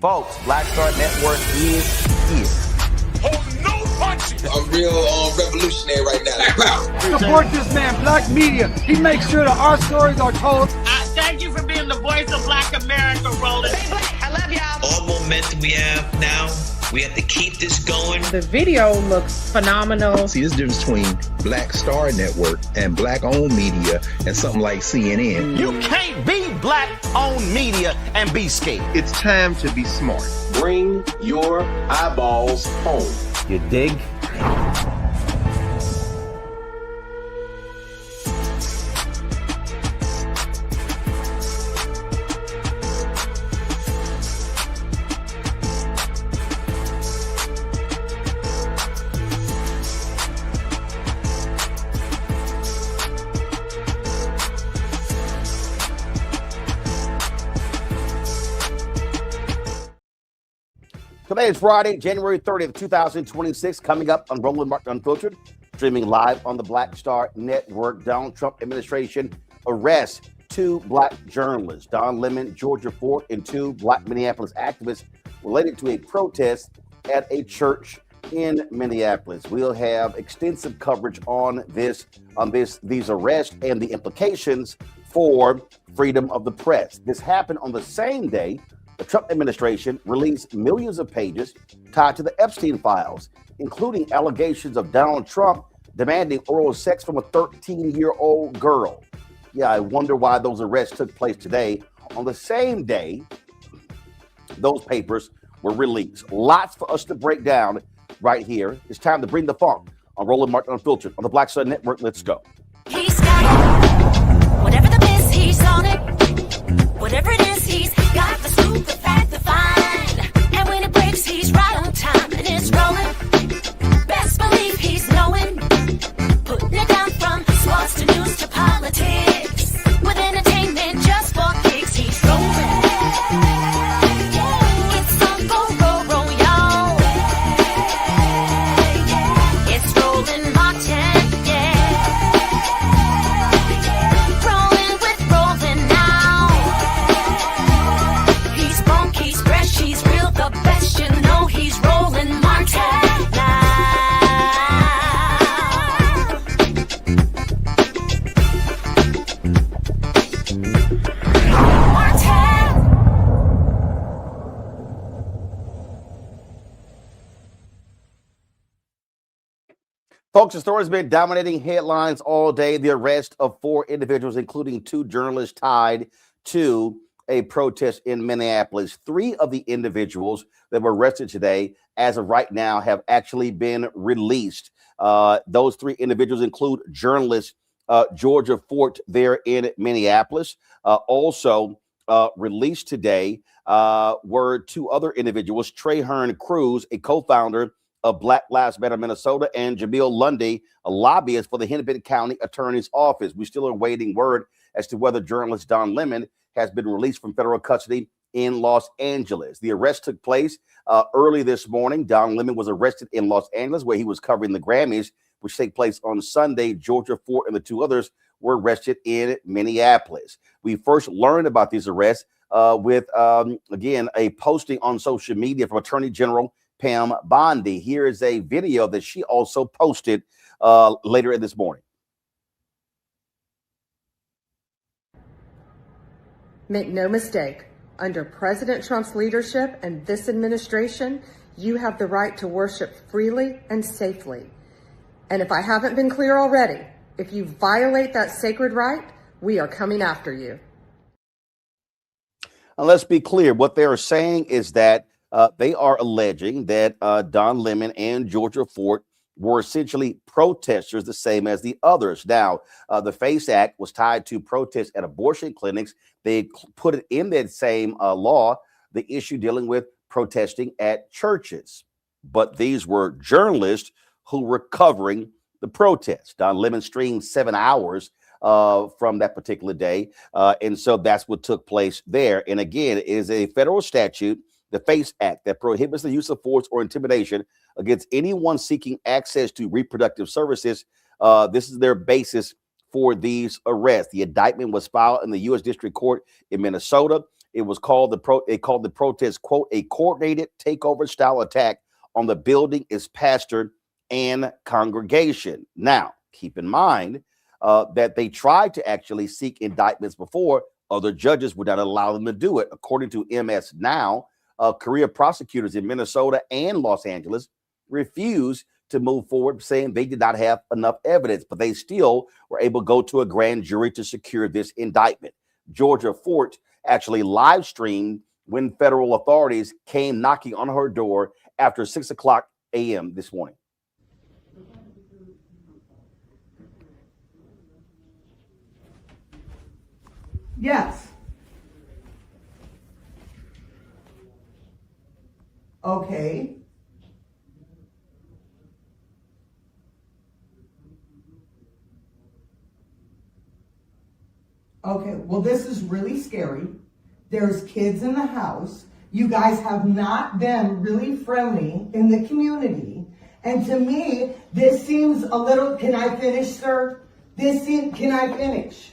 Folks, Black Star Network is here. Hold no punches. I'm real revolutionary right now. Support this man, Black Media. He makes sure that our stories are told. Thank you for being the voice of Black America, Roland. Stay black. I love y'all. All momentum we have now, we have to keep this going. The video looks phenomenal. See, there's a difference between Black Star Network and Black-owned media and something like CNN. You can't be Black-owned media and be scared. It's time to be smart. Bring your eyeballs home. You dig? Today is Friday, January 30th, 2026. Coming up on Roland Martin Unfiltered, streaming live on the Black Star Network. Donald Trump administration arrests two Black journalists, Don Lemon, Georgia Fort, and two Black Minneapolis activists related to a protest at a church in Minneapolis. We'll have extensive coverage on these arrests and the implications for freedom of the press. This happened on the same day the Trump administration released millions of pages tied to the Epstein files, including allegations of Donald Trump demanding oral sex from a 13-year-old girl. Yeah, I wonder why those arrests took place today on the same day those papers were released. Lots for us to break down right here. It's time to bring the funk on Roland Martin Unfiltered on the Black Star Network. Let's go. He's got it. Whatever the miss, he's on it. Whatever it is, he's got the scoop, the fact, the find. And when it breaks, he's right on time and it's rolling. Best believe he's knowing. Putting it down from sports to news to politics. With entertainment just for kicks, he's rolling. It's on go, y'all. It's Roland Martin, Rolling with Roland now. He's funk, he's fresh, he's real, the best, you know he's Roland Martin now. Folks, the story's been dominating headlines all day. The arrest of four individuals, including two journalists tied to a protest in Minneapolis. Three of the individuals that were arrested today, as of right now, have actually been released. Those three individuals include journalist Georgia Fort there in Minneapolis. Also released today were two other individuals, Traherne Cruz, a co-founder of Black Lives Matter Minnesota, and Jamil Lundy, a lobbyist for the Hennepin County Attorney's Office. We still are awaiting word as to whether journalist Don Lemon has been released from federal custody in Los Angeles. The arrest took place early this morning. Don Lemon was arrested in Los Angeles, where he was covering the Grammys, which take place on Sunday. Georgia Fort and the two others were arrested in Minneapolis. We first learned about these arrests with, again, a posting on social media from Attorney General Pam Bondi. Here is a video that she also posted later in this morning. Make no mistake, under President Trump's leadership and this administration, you have the right to worship freely and safely. And if I haven't been clear already, if you violate that sacred right, we are coming after you. And let's be clear, what they are saying is that they are alleging that Don Lemon and Georgia Fort were essentially protesters, the same as the others. Now, the FACE Act was tied to protests at abortion clinics. They put it in that same law, the issue dealing with protesting at churches. But these were journalists who were covering the protest. Don Lemon streamed 7 hours from that particular day. And so that's what took place there. And again, it is a federal statute, the FACE Act, that prohibits the use of force or intimidation against anyone seeking access to reproductive services. This is their basis for these arrests. The indictment was filed in the U.S. District Court in Minnesota, It was called It called the protest, quote, a coordinated takeover style attack on the building, its pastor, and congregation. Now, keep in mind that they tried to actually seek indictments before. Other judges would not allow them to do it. According to MS Now, career prosecutors in Minnesota and Los Angeles refused to move forward, saying they did not have enough evidence, but they still were able to go to a grand jury to secure this indictment. Georgia Fort actually live streamed when federal authorities came knocking on her door after 6 o'clock a.m. this morning. Yes. Okay. Okay, well, this is really scary. There's kids in the house. You guys have not been really friendly in the community. And to me, this seems a little, can I finish, sir? Can I finish?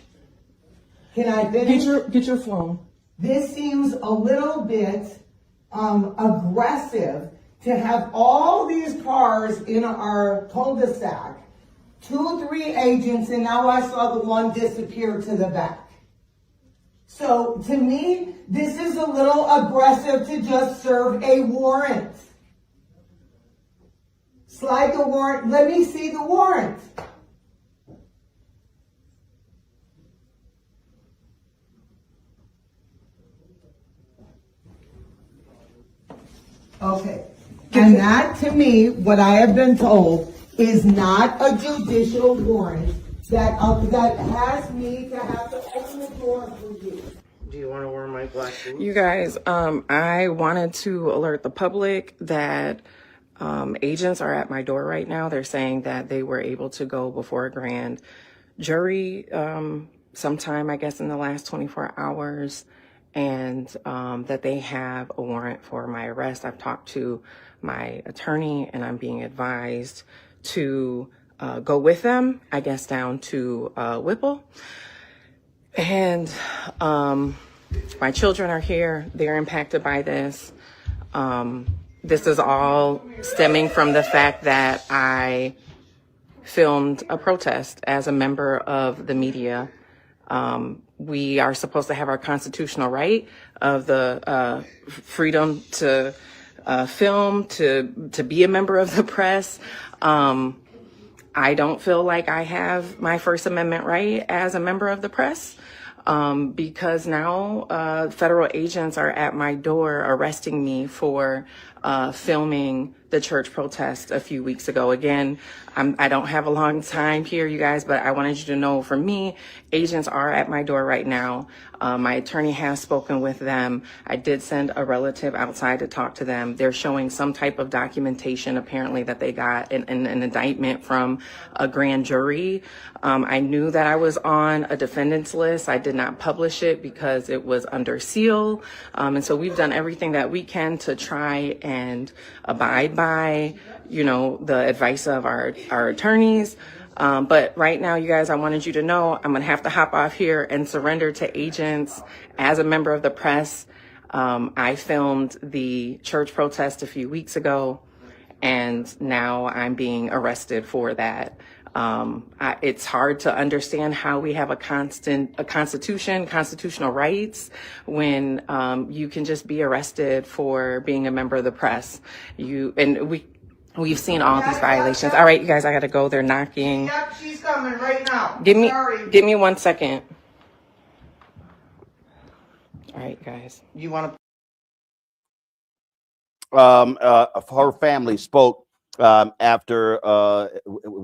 Can I finish? Get your phone. This seems a little bit aggressive to have all these cars in our cul-de-sac, 2, 3 agents, and now I saw the one disappear to the back. So to me, this is a little aggressive to just serve a warrant. Slide the warrant. Let me see the warrant. Okay. And that, to me, what I have been told, is not a judicial warrant that has me to have to open the door for you. Do you want to wear my black shoes? You guys, I wanted to alert the public that agents are at my door right now. They're saying that they were able to go before a grand jury sometime, I guess, in the last 24 hours, and that they have a warrant for my arrest. I've talked to my attorney, and I'm being advised to go with them, I guess, down to Whipple. And my children are here. They're impacted by this. This is all stemming from the fact that I filmed a protest as a member of the media. We are supposed to have our constitutional right of the freedom to film, to be a member of the press. I don't feel like I have my First Amendment right as a member of the press, because now federal agents are at my door arresting me for filming the church protest a few weeks ago. Again, I don't have a long time here, you guys, but I wanted you to know, for me, agents are at my door right now. My attorney has spoken with them. I did send a relative outside to talk to them. They're showing some type of documentation, apparently, that they got an indictment from a grand jury. I knew that I was on a defendant's list. I did not publish it because it was under seal. And so we've done everything that we can to try and abide by, the advice of our attorneys. But right now, you guys, I wanted you to know I'm going to have to hop off here and surrender to agents as a member of the press. I filmed the church protest a few weeks ago, and now I'm being arrested for that. It's hard to understand how we have a constitution, constitutional rights, when you can just be arrested for being a member of the press. We've seen all these violations. All right, you guys, I gotta go. They're knocking. Yep, she's coming right now. Give me 1 second. All right, guys. You want to? Her family spoke after,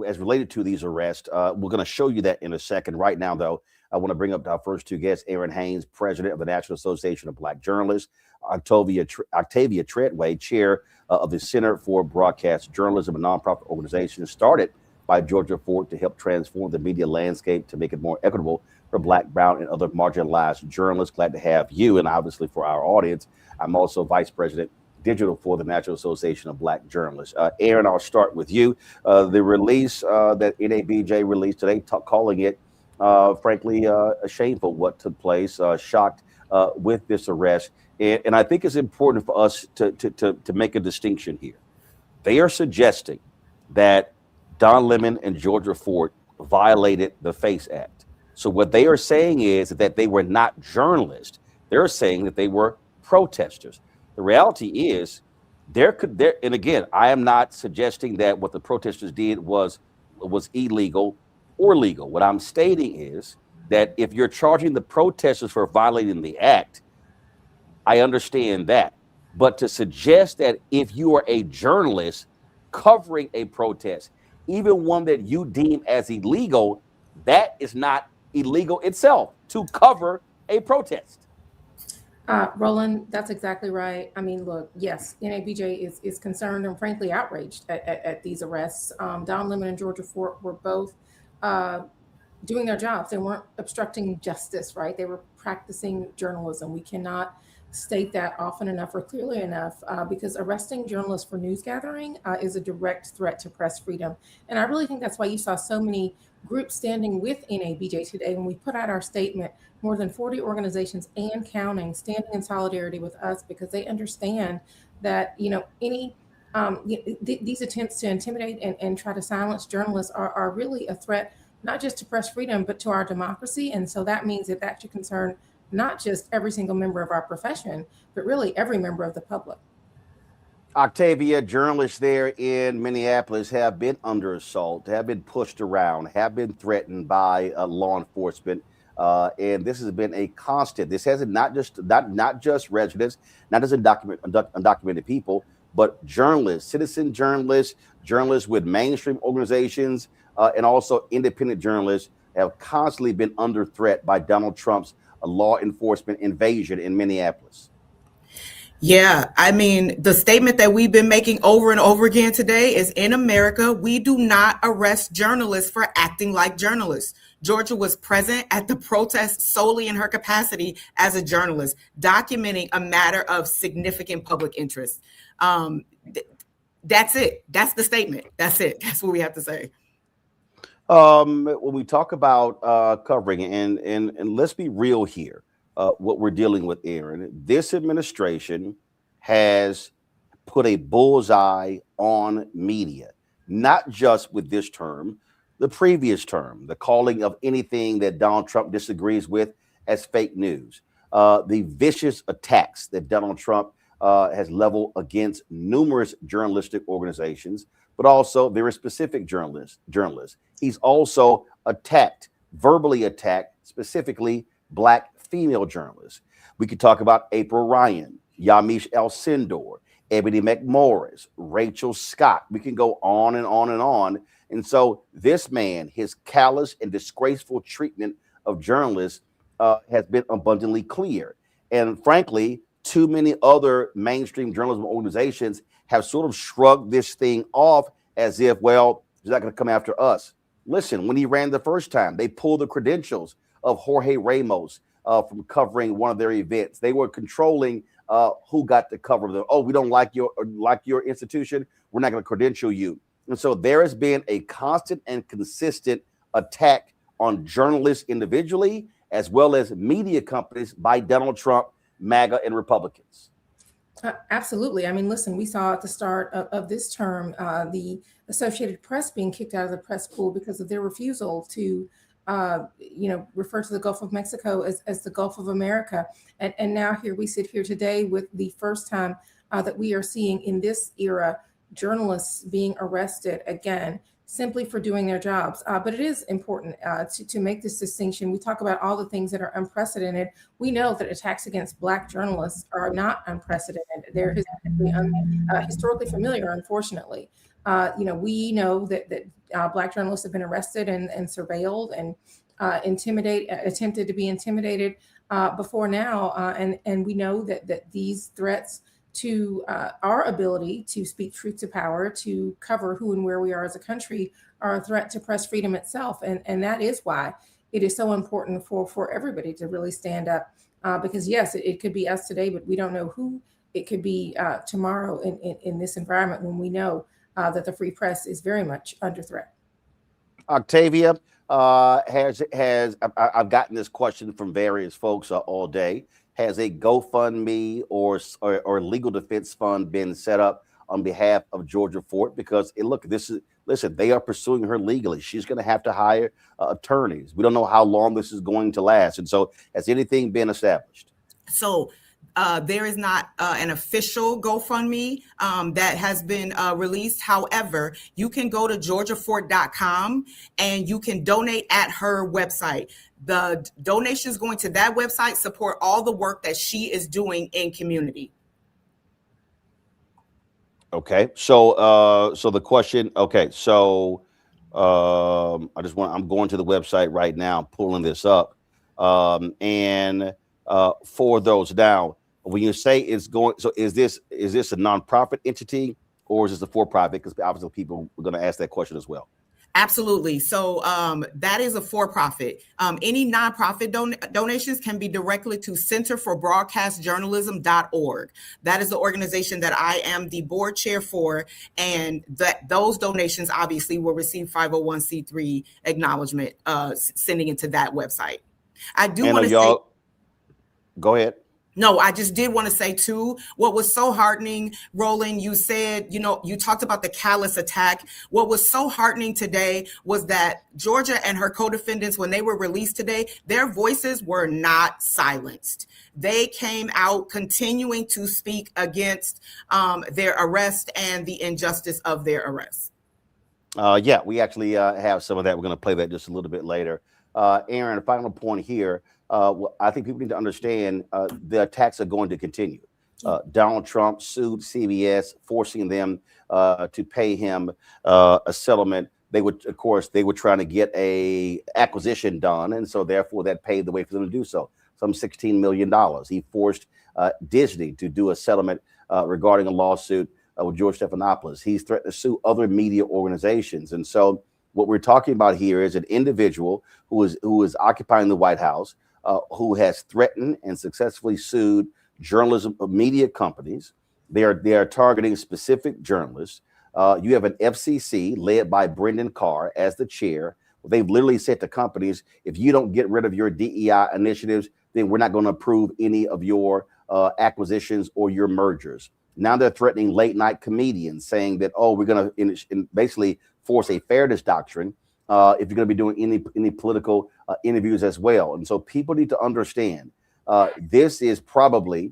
as related to these arrests. We're going to show you that in a second. Right now, though, I want to bring up our first two guests: Erin Haines, president of the National Association of Black Journalists; Octavia Treadway, chair of the Center for Broadcast Journalism, a nonprofit organization started by Georgia Fort to help transform the media landscape to make it more equitable for Black, Brown, and other marginalized journalists. Glad to have you, and obviously for our audience. I'm also vice president digital for the National Association of Black Journalists. Erin, I'll start with you. The release that NABJ released today, calling it, frankly, shameful what took place, shocked with this arrest. And I think it's important for us to make a distinction here. They are suggesting that Don Lemon and Georgia Ford violated the FACE Act. So what they are saying is that they were not journalists. They're saying that they were protesters. The reality is and again, I am not suggesting that what the protesters did was illegal or legal. What I'm stating is that if you're charging the protesters for violating the act, I understand that. But to suggest that if you are a journalist covering a protest, even one that you deem as illegal, that is not illegal itself to cover a protest. Roland, that's exactly right. I mean, look, yes, NABJ is concerned and frankly outraged at these arrests. Don Lemon and Georgia Ford were both doing their jobs. They weren't obstructing justice, right? They were practicing journalism. We cannot state that often enough or clearly enough because arresting journalists for news gathering is a direct threat to press freedom. And I really think that's why you saw so many groups standing with NABJ today when we put out our statement. More than 40 organizations and counting standing in solidarity with us because they understand that, you know, these attempts to intimidate and try to silence journalists are really a threat, not just to press freedom, but to our democracy. And so that means that should concern not just every single member of our profession, but really every member of the public. Octavia, journalists there in Minneapolis have been under assault, have been pushed around, have been threatened by law enforcement. And this has been a constant. This hasn't not just residents, not just undocumented people, but journalists, citizen journalists, journalists with mainstream organizations, and also independent journalists have constantly been under threat by Donald Trump's law enforcement invasion in Minneapolis. Yeah, I mean, the statement that we've been making over and over again today is in America, we do not arrest journalists for acting like journalists. Georgia was present at the protest solely in her capacity as a journalist, documenting a matter of significant public interest. That's it. That's the statement. That's it. That's what we have to say. When we talk about covering, and let's be real here, what we're dealing with, Erin, this administration has put a bullseye on media, not just with this term, the previous term, the calling of anything that Donald Trump disagrees with as fake news, the vicious attacks that Donald Trump has leveled against numerous journalistic organizations, but also very specific journalists. He's also verbally attacked, specifically Black female journalists. We could talk about April Ryan, Yamiche Alcindor, Ebony McMorris, Rachel Scott. We can go on and on and on. And so this man, his callous and disgraceful treatment of journalists has been abundantly clear. And frankly, too many other mainstream journalism organizations have sort of shrugged this thing off as if, well, he's not going to come after us. Listen, when he ran the first time, they pulled the credentials of Jorge Ramos from covering one of their events. They were controlling who got to cover them. Oh, we don't like your institution. We're not going to credential you. And so there has been a constant and consistent attack on journalists individually, as well as media companies by Donald Trump, MAGA, and Republicans. Absolutely. I mean, listen, we saw at the start of this term, the Associated Press being kicked out of the press pool because of their refusal to refer to the Gulf of Mexico as the Gulf of America. And now here we sit here today with the first time that we are seeing in this era journalists being arrested again simply for doing their jobs. But it is important to make this distinction. We talk about all the things that are unprecedented. We know that attacks against Black journalists are not unprecedented. They're historically familiar, unfortunately. We know that Black journalists have been arrested and surveilled and attempted to be intimidated before now. And we know that these threats to our ability to speak truth to power, to cover who and where we are as a country, are a threat to press freedom itself. And that is why it is so important for everybody to really stand up. Because yes, it could be us today, but we don't know who it could be tomorrow in this environment when we know that the free press is very much under threat. Octavia, I've gotten this question from various folks all day. has a GoFundMe or legal defense fund been set up on behalf of Georgia Fort? Because listen, they are pursuing her legally. She's going to have to hire attorneys. We don't know how long this is going to last. And so has anything been established? So there is not an official GoFundMe that has been released. However, you can go to georgiafort.com and you can donate at her website. The donations going to that website support all the work that she is doing in community. Okay. So the question, okay. So I'm going to the website right now, pulling this up. And for those now, when you say it's going, so is this a nonprofit entity or is this a for-profit? Because obviously people are going to ask that question as well. Absolutely. So that is a for-profit. Any nonprofit donations can be directly to centerforbroadcastjournalism.org. That is the organization that I am the board chair for, and those donations obviously will receive 501c3 acknowledgement, sending it to that website. I do want to say, go ahead. No, I just did want to say too, what was so heartening, Roland, you said, you talked about the callous attack. What was so heartening today was that Georgia and her co-defendants, when they were released today, their voices were not silenced. They came out continuing to speak against their arrest and the injustice of their arrest. Yeah, we actually have some of that. We're going to play that just a little bit later. Erin, a final point here. I think people need to understand the attacks are going to continue. Donald Trump sued CBS, forcing them to pay him a settlement. They were trying to get a acquisition done, and so therefore that paved the way for them to do so. Some $16 million. He forced Disney to do a settlement regarding a lawsuit with George Stephanopoulos. He's threatened to sue other media organizations, and so what we're talking about here is an individual who is occupying the White House, who has threatened and successfully sued journalism media companies. They are targeting specific journalists. You have an FCC led by Brendan Carr as the chair. They've literally said to companies, if you don't get rid of your DEI initiatives, then we're not going to approve any of your acquisitions or your mergers. Now they're threatening late night comedians, saying that, we're going to basically force a fairness doctrine if you're going to be doing any political interviews as well. And so people need to understand this is I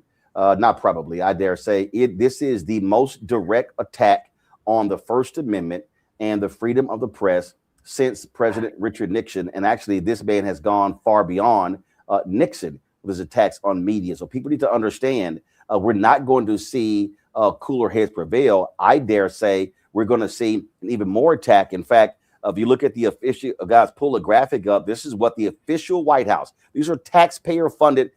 dare say this is the most direct attack on the First Amendment and the freedom of the press since President Richard Nixon. And actually, this man has gone far beyond Nixon with his attacks on media. So people need to understand we're not going to see cooler heads prevail. I dare say we're going to see an even more attack. In fact, if you look at the official, guys, pull a graphic up. This is what the official White House, these are taxpayer funded,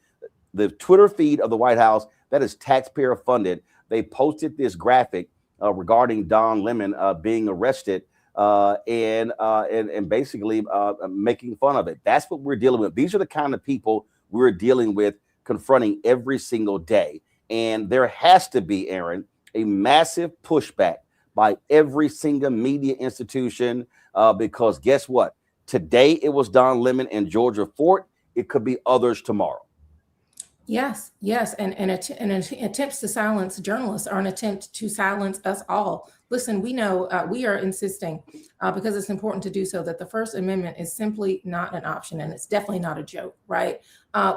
the Twitter feed of the White House, that is taxpayer funded. They posted this graphic regarding Don Lemon being arrested and basically making fun of it. That's what we're dealing with. These are the kind of people we're dealing with, confronting every single day. And there has to be, Erin, a massive pushback by every single media institution, because guess what? Today it was Don Lemon and Georgia Fort. It could be others tomorrow. Yes. And attempts to silence journalists are an attempt to silence us all. Listen, we know we are insisting because it's important to do so that the First Amendment is simply not an option, and it's definitely not a joke, right?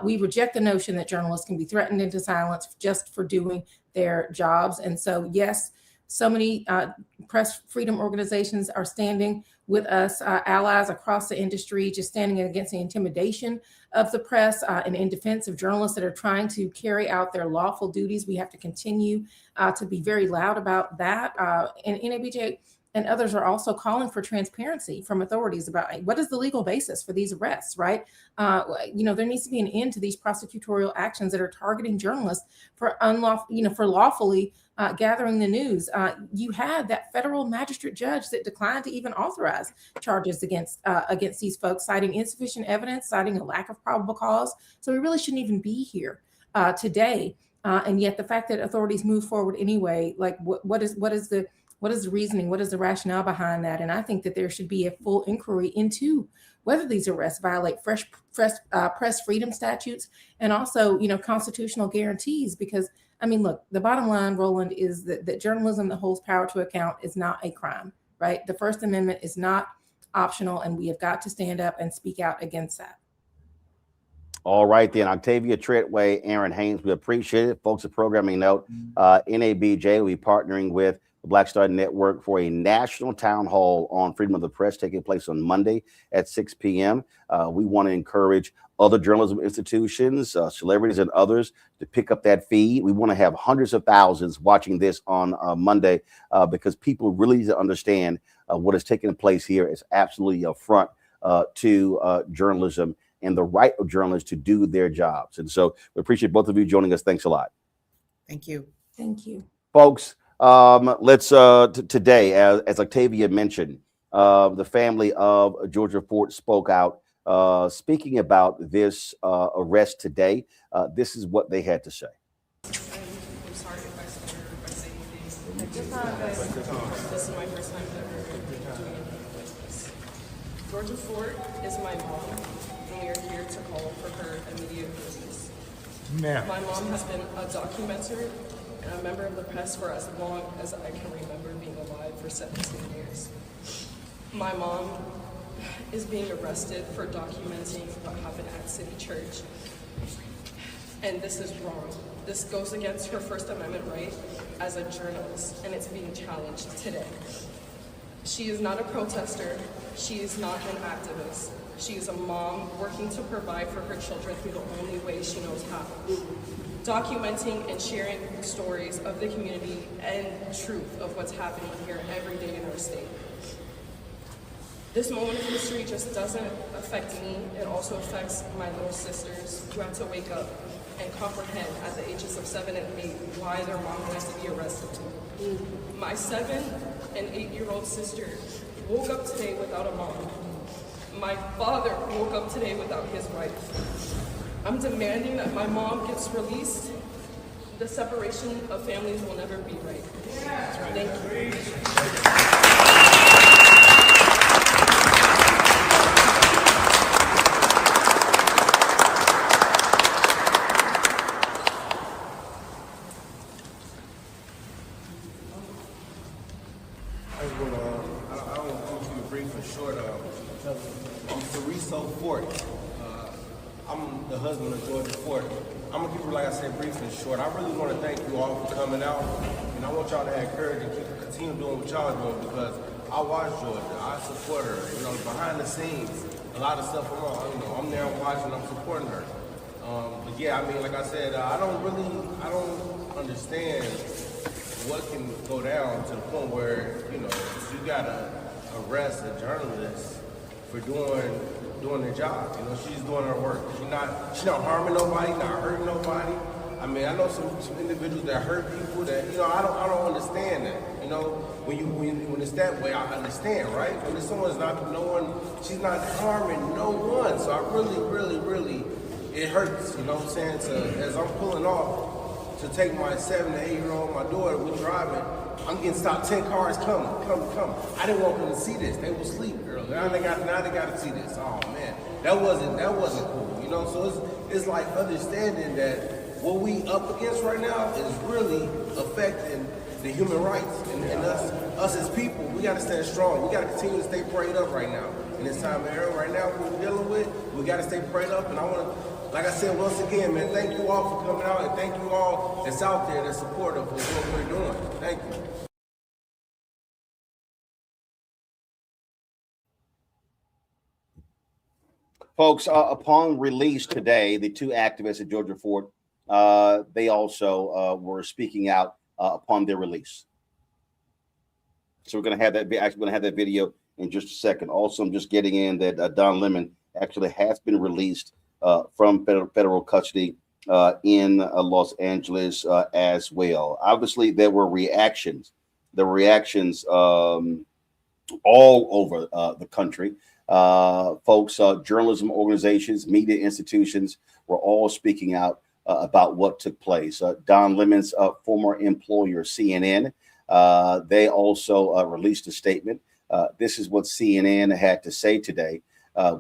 We reject the notion that journalists can be threatened into silence just for doing their jobs. And so, yes, so many press freedom organizations are standing with us, allies across the industry, just standing against the intimidation of the press and in defense of journalists that are trying to carry out their lawful duties. We have to continue to be very loud about that. And NABJ and others are also calling for transparency from authorities about what is the legal basis for these arrests, right? There needs to be an end to these prosecutorial actions that are targeting journalists for for lawfully gathering the news. You had that federal magistrate judge that declined to even authorize charges against these folks, citing insufficient evidence, citing a lack of probable cause. So we really shouldn't even be here today. And yet the fact that authorities move forward anyway, like what is the What is the reasoning? What is the rationale behind that? And I think that there should be a full inquiry into whether these arrests violate press freedom statutes and also, constitutional guarantees. Because, I mean, look, the bottom line, Roland, is that journalism that holds power to account is not a crime, right? The First Amendment is not optional, and we have got to stand up and speak out against that. All right, then. Octavia Treadway, Erin Haines, we appreciate it. Folks, a programming note, NABJ will be partnering with the Black Star Network for a national town hall on freedom of the press taking place on Monday at 6 p.m. We want to encourage other journalism institutions, celebrities and others to pick up that feed. We want to have hundreds of thousands watching this on Monday because people really need to understand what is taking place here is absolutely a affront to journalism and the right of journalists to do their jobs. And so we appreciate both of you joining us. Thanks a lot. Thank you. Thank you. Folks, let's today, as Octavia mentioned, the family of Georgia Ford spoke out, speaking about this arrest today. This is what they had to say. I'm sorry if I stutter, if I say anything. This is my first time ever doing anything like this. Georgia Ford is my mom, and we are here to call for her immediate release. My mom has been a documenter and a member of the press for as long as I can remember being alive, for 17 years. My mom is being arrested for documenting what happened at City Church. And this is wrong. This goes against her First Amendment right as a journalist, and it's being challenged today. She is not a protester. She is not an activist. She is a mom working to provide for her children through the only way she knows how. Documenting and sharing stories of the community and truth of what's happening here every day in our state. This moment of history just doesn't affect me, it also affects my little sisters who have to wake up and comprehend at the ages of 7 and 8 why their mom has to be arrested too. My 7 and 8-year-old sister woke up today without a mom. My father woke up today without his wife. I'm demanding that my mom gets released. The separation of families will never be right. Thank you. I'm the husband of Georgia Ford. I'm gonna keep it, like I said, brief and short. I really want to thank you all for coming out, and I want y'all to have courage and continue doing what y'all doing, because I watch Georgia, I support her. Behind the scenes, a lot of stuff I'm there, I'm watching, I'm supporting her. But yeah, I mean, like I said, I don't understand what can go down to the point where you gotta arrest a journalist for doing their job. She's doing her work. She's not harming nobody, not hurting nobody. I mean, I know some individuals that hurt people that I don't understand that. When it's that way, I understand, right? When someone's she's not harming no one. So I really, it hurts. You know what I'm saying? As I'm pulling off to take my 7 to 8-year-old, my daughter, we driving. I'm getting stopped. 10 cars coming. I didn't want them to see this. They will sleep early. Now they got to see this. Oh man, that wasn't cool. So it's like understanding that what we up against right now is really affecting the human rights and us as people. We got to stand strong. We got to continue to stay prayed up right now in this time of era. Right now, what we're dealing with, we got to stay prayed up. And I want to, like I said once again, man, thank you all for coming out, and thank you all that's out there that's supportive of what we're doing. Thank you. Folks, upon release today, the two activists at Georgia Ford, they also were speaking out upon their release. So we're going to have that video in just a second. Also, I'm just getting in that Don Lemon actually has been released from federal custody in Los Angeles as well. Obviously, there were reactions. There were reactions all over the country. Folks, journalism organizations, media institutions were all speaking out about what took place. Don Lemon's former employer, CNN, They also released a statement. This is what CNN had to say today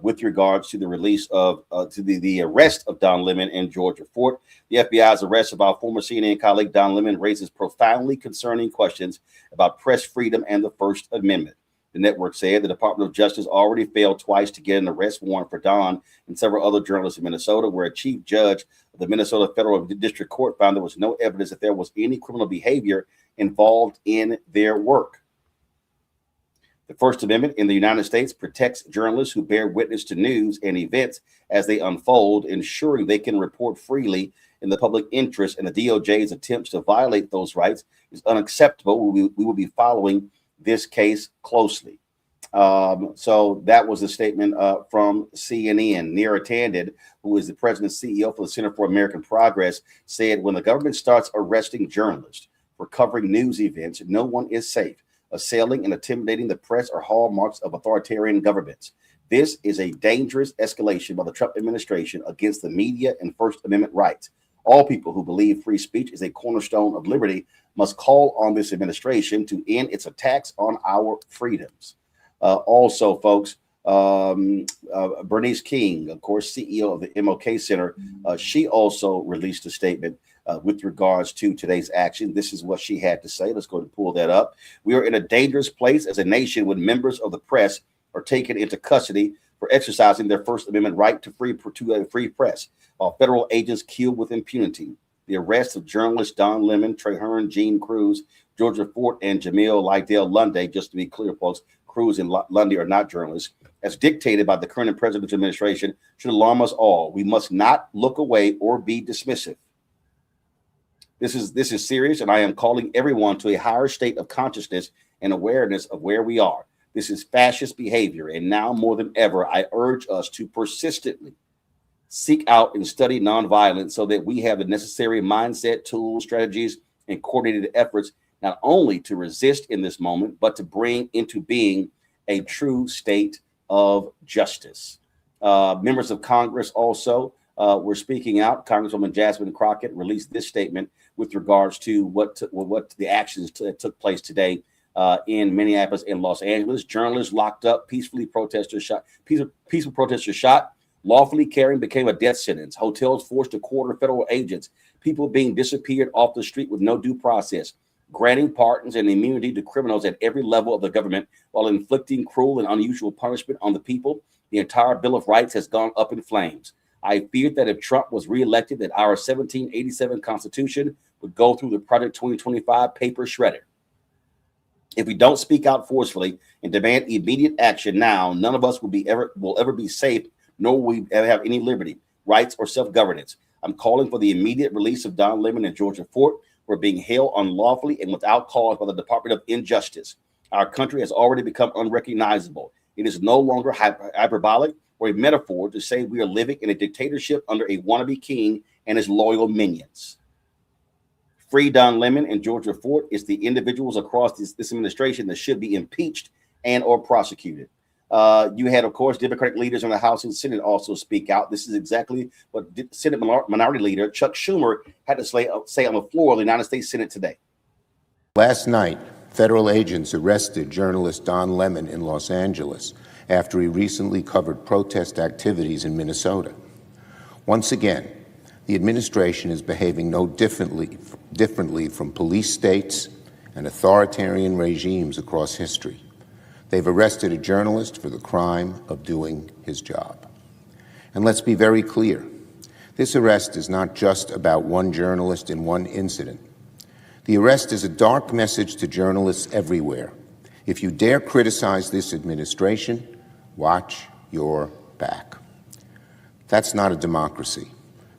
with regards to the release of the arrest of Don Lemon in Georgia Fort. The FBI's arrest of our former CNN colleague Don Lemon raises profoundly concerning questions about press freedom and the First Amendment. The network said the Department of Justice already failed twice to get an arrest warrant for Don and several other journalists in Minnesota, where a chief judge of the Minnesota Federal District Court found there was no evidence that there was any criminal behavior involved in their work. The First Amendment in the United States protects journalists who bear witness to news and events as they unfold, ensuring they can report freely in the public interest, and the DOJ's attempts to violate those rights is unacceptable. We will be following this case closely. So that was a statement from CNN. Neera Tanden, who is the president and CEO for the Center for American Progress, said when the government starts arresting journalists for covering news events, no one is safe. Assailing and intimidating the press are hallmarks of authoritarian governments. This is a dangerous escalation by the Trump administration against the media and First Amendment rights. All people who believe free speech is a cornerstone of liberty must call on this administration to end its attacks on our freedoms. Also, folks, Bernice King, of course, CEO of the MLK Center, she also released a statement with regards to today's action. This is what she had to say. Let's go and pull that up. We are in a dangerous place as a nation when members of the press are taken into custody for exercising their First Amendment right to a free press, while federal agents killed with impunity. The arrest of journalists Don Lemon, Traherne Jean Cruz, Georgia Fort, and Jamil Lydell Lundy, just to be clear, folks, Cruz and Lundy are not journalists, as dictated by the current president's administration, should alarm us all. We must not look away or be dismissive. This is serious, and I am calling everyone to a higher state of consciousness and awareness of where we are. This is fascist behavior, and now more than ever, I urge us to persistently seek out and study nonviolence so that we have the necessary mindset, tools, strategies, and coordinated efforts, not only to resist in this moment, but to bring into being a true state of justice. Members of Congress also were speaking out. Congresswoman Jasmine Crockett released this statement with regards to what the actions that took place today in Minneapolis and Los Angeles. Journalists locked up, peaceful protesters shot. Lawfully carrying became a death sentence. Hotels forced to quarter federal agents. People being disappeared off the street with no due process. Granting pardons and immunity to criminals at every level of the government while inflicting cruel and unusual punishment on the people. The entire Bill of Rights has gone up in flames. I feared that if Trump was reelected, that our 1787 Constitution would go through the Project 2025 paper shredder. If we don't speak out forcefully and demand immediate action now, none of us will ever be safe, nor will we ever have any liberty, rights, or self-governance. I'm calling for the immediate release of Don Lemon and Georgia Fort, who are being held unlawfully and without cause by the Department of Injustice. Our country has already become unrecognizable. It is no longer hyperbolic or a metaphor to say we are living in a dictatorship under a wannabe king and his loyal minions. Free Don Lemon and Georgia Fort is the individuals across this administration that should be impeached and or prosecuted. You had, of course, Democratic leaders in the House and Senate also speak out. This is exactly what Senate Minority Leader Chuck Schumer had to say on the floor of the United States Senate today. Last night, federal agents arrested journalist Don Lemon in Los Angeles after he recently covered protest activities in Minnesota. Once again, the administration is behaving no differently from police states and authoritarian regimes across history. They've arrested a journalist for the crime of doing his job. And let's be very clear, this arrest is not just about one journalist in one incident. The arrest is a dark message to journalists everywhere. If you dare criticize this administration, watch your back. That's not a democracy.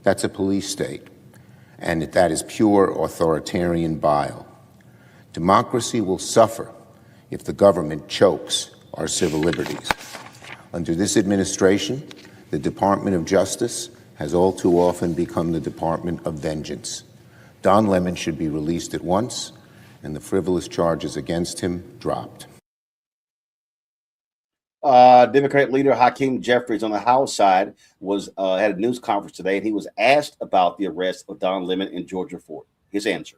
That's a police state. And that is pure authoritarian bile. Democracy will suffer if the government chokes our civil liberties. Under this administration, the Department of Justice has all too often become the Department of Vengeance. Don Lemon should be released at once and the frivolous charges against him dropped. Democratic leader Hakeem Jeffries on the House side had a news conference today, and he was asked about the arrest of Don Lemon and Georgia Fort. His answer.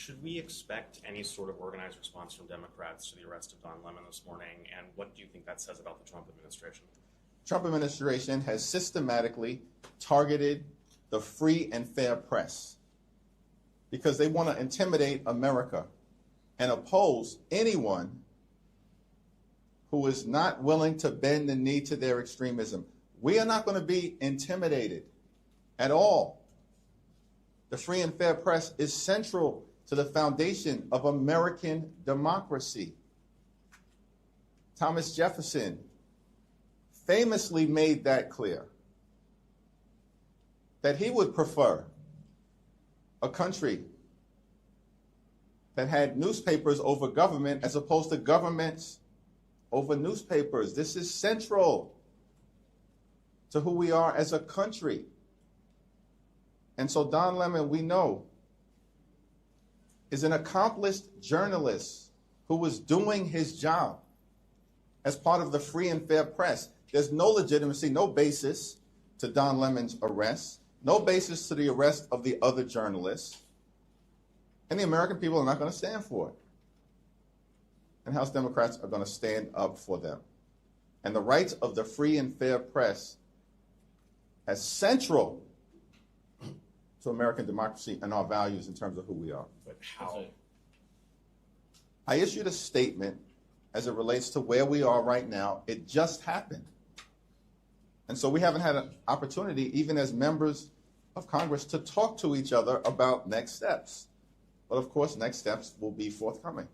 Should we expect any sort of organized response from Democrats to the arrest of Don Lemon this morning? And what do you think that says about the Trump administration? Trump administration has systematically targeted the free and fair press because they want to intimidate America and oppose anyone who is not willing to bend the knee to their extremism. We are not going to be intimidated at all. The free and fair press is central to the foundation of American democracy. Thomas Jefferson famously made that clear, that he would prefer a country that had newspapers over government as opposed to governments over newspapers. This is central to who we are as a country. And so Don Lemon, we know, is an accomplished journalist who was doing his job as part of the free and fair press. There's no legitimacy, no basis to Don Lemon's arrest, no basis to the arrest of the other journalists. And the American people are not going to stand for it. And House Democrats are going to stand up for them. And the rights of the free and fair press as central to American democracy and our values in terms of who we are. But how? I issued a statement as it relates to where we are right now. It just happened. And so we haven't had an opportunity, even as members of Congress, to talk to each other about next steps. But of course, next steps will be forthcoming.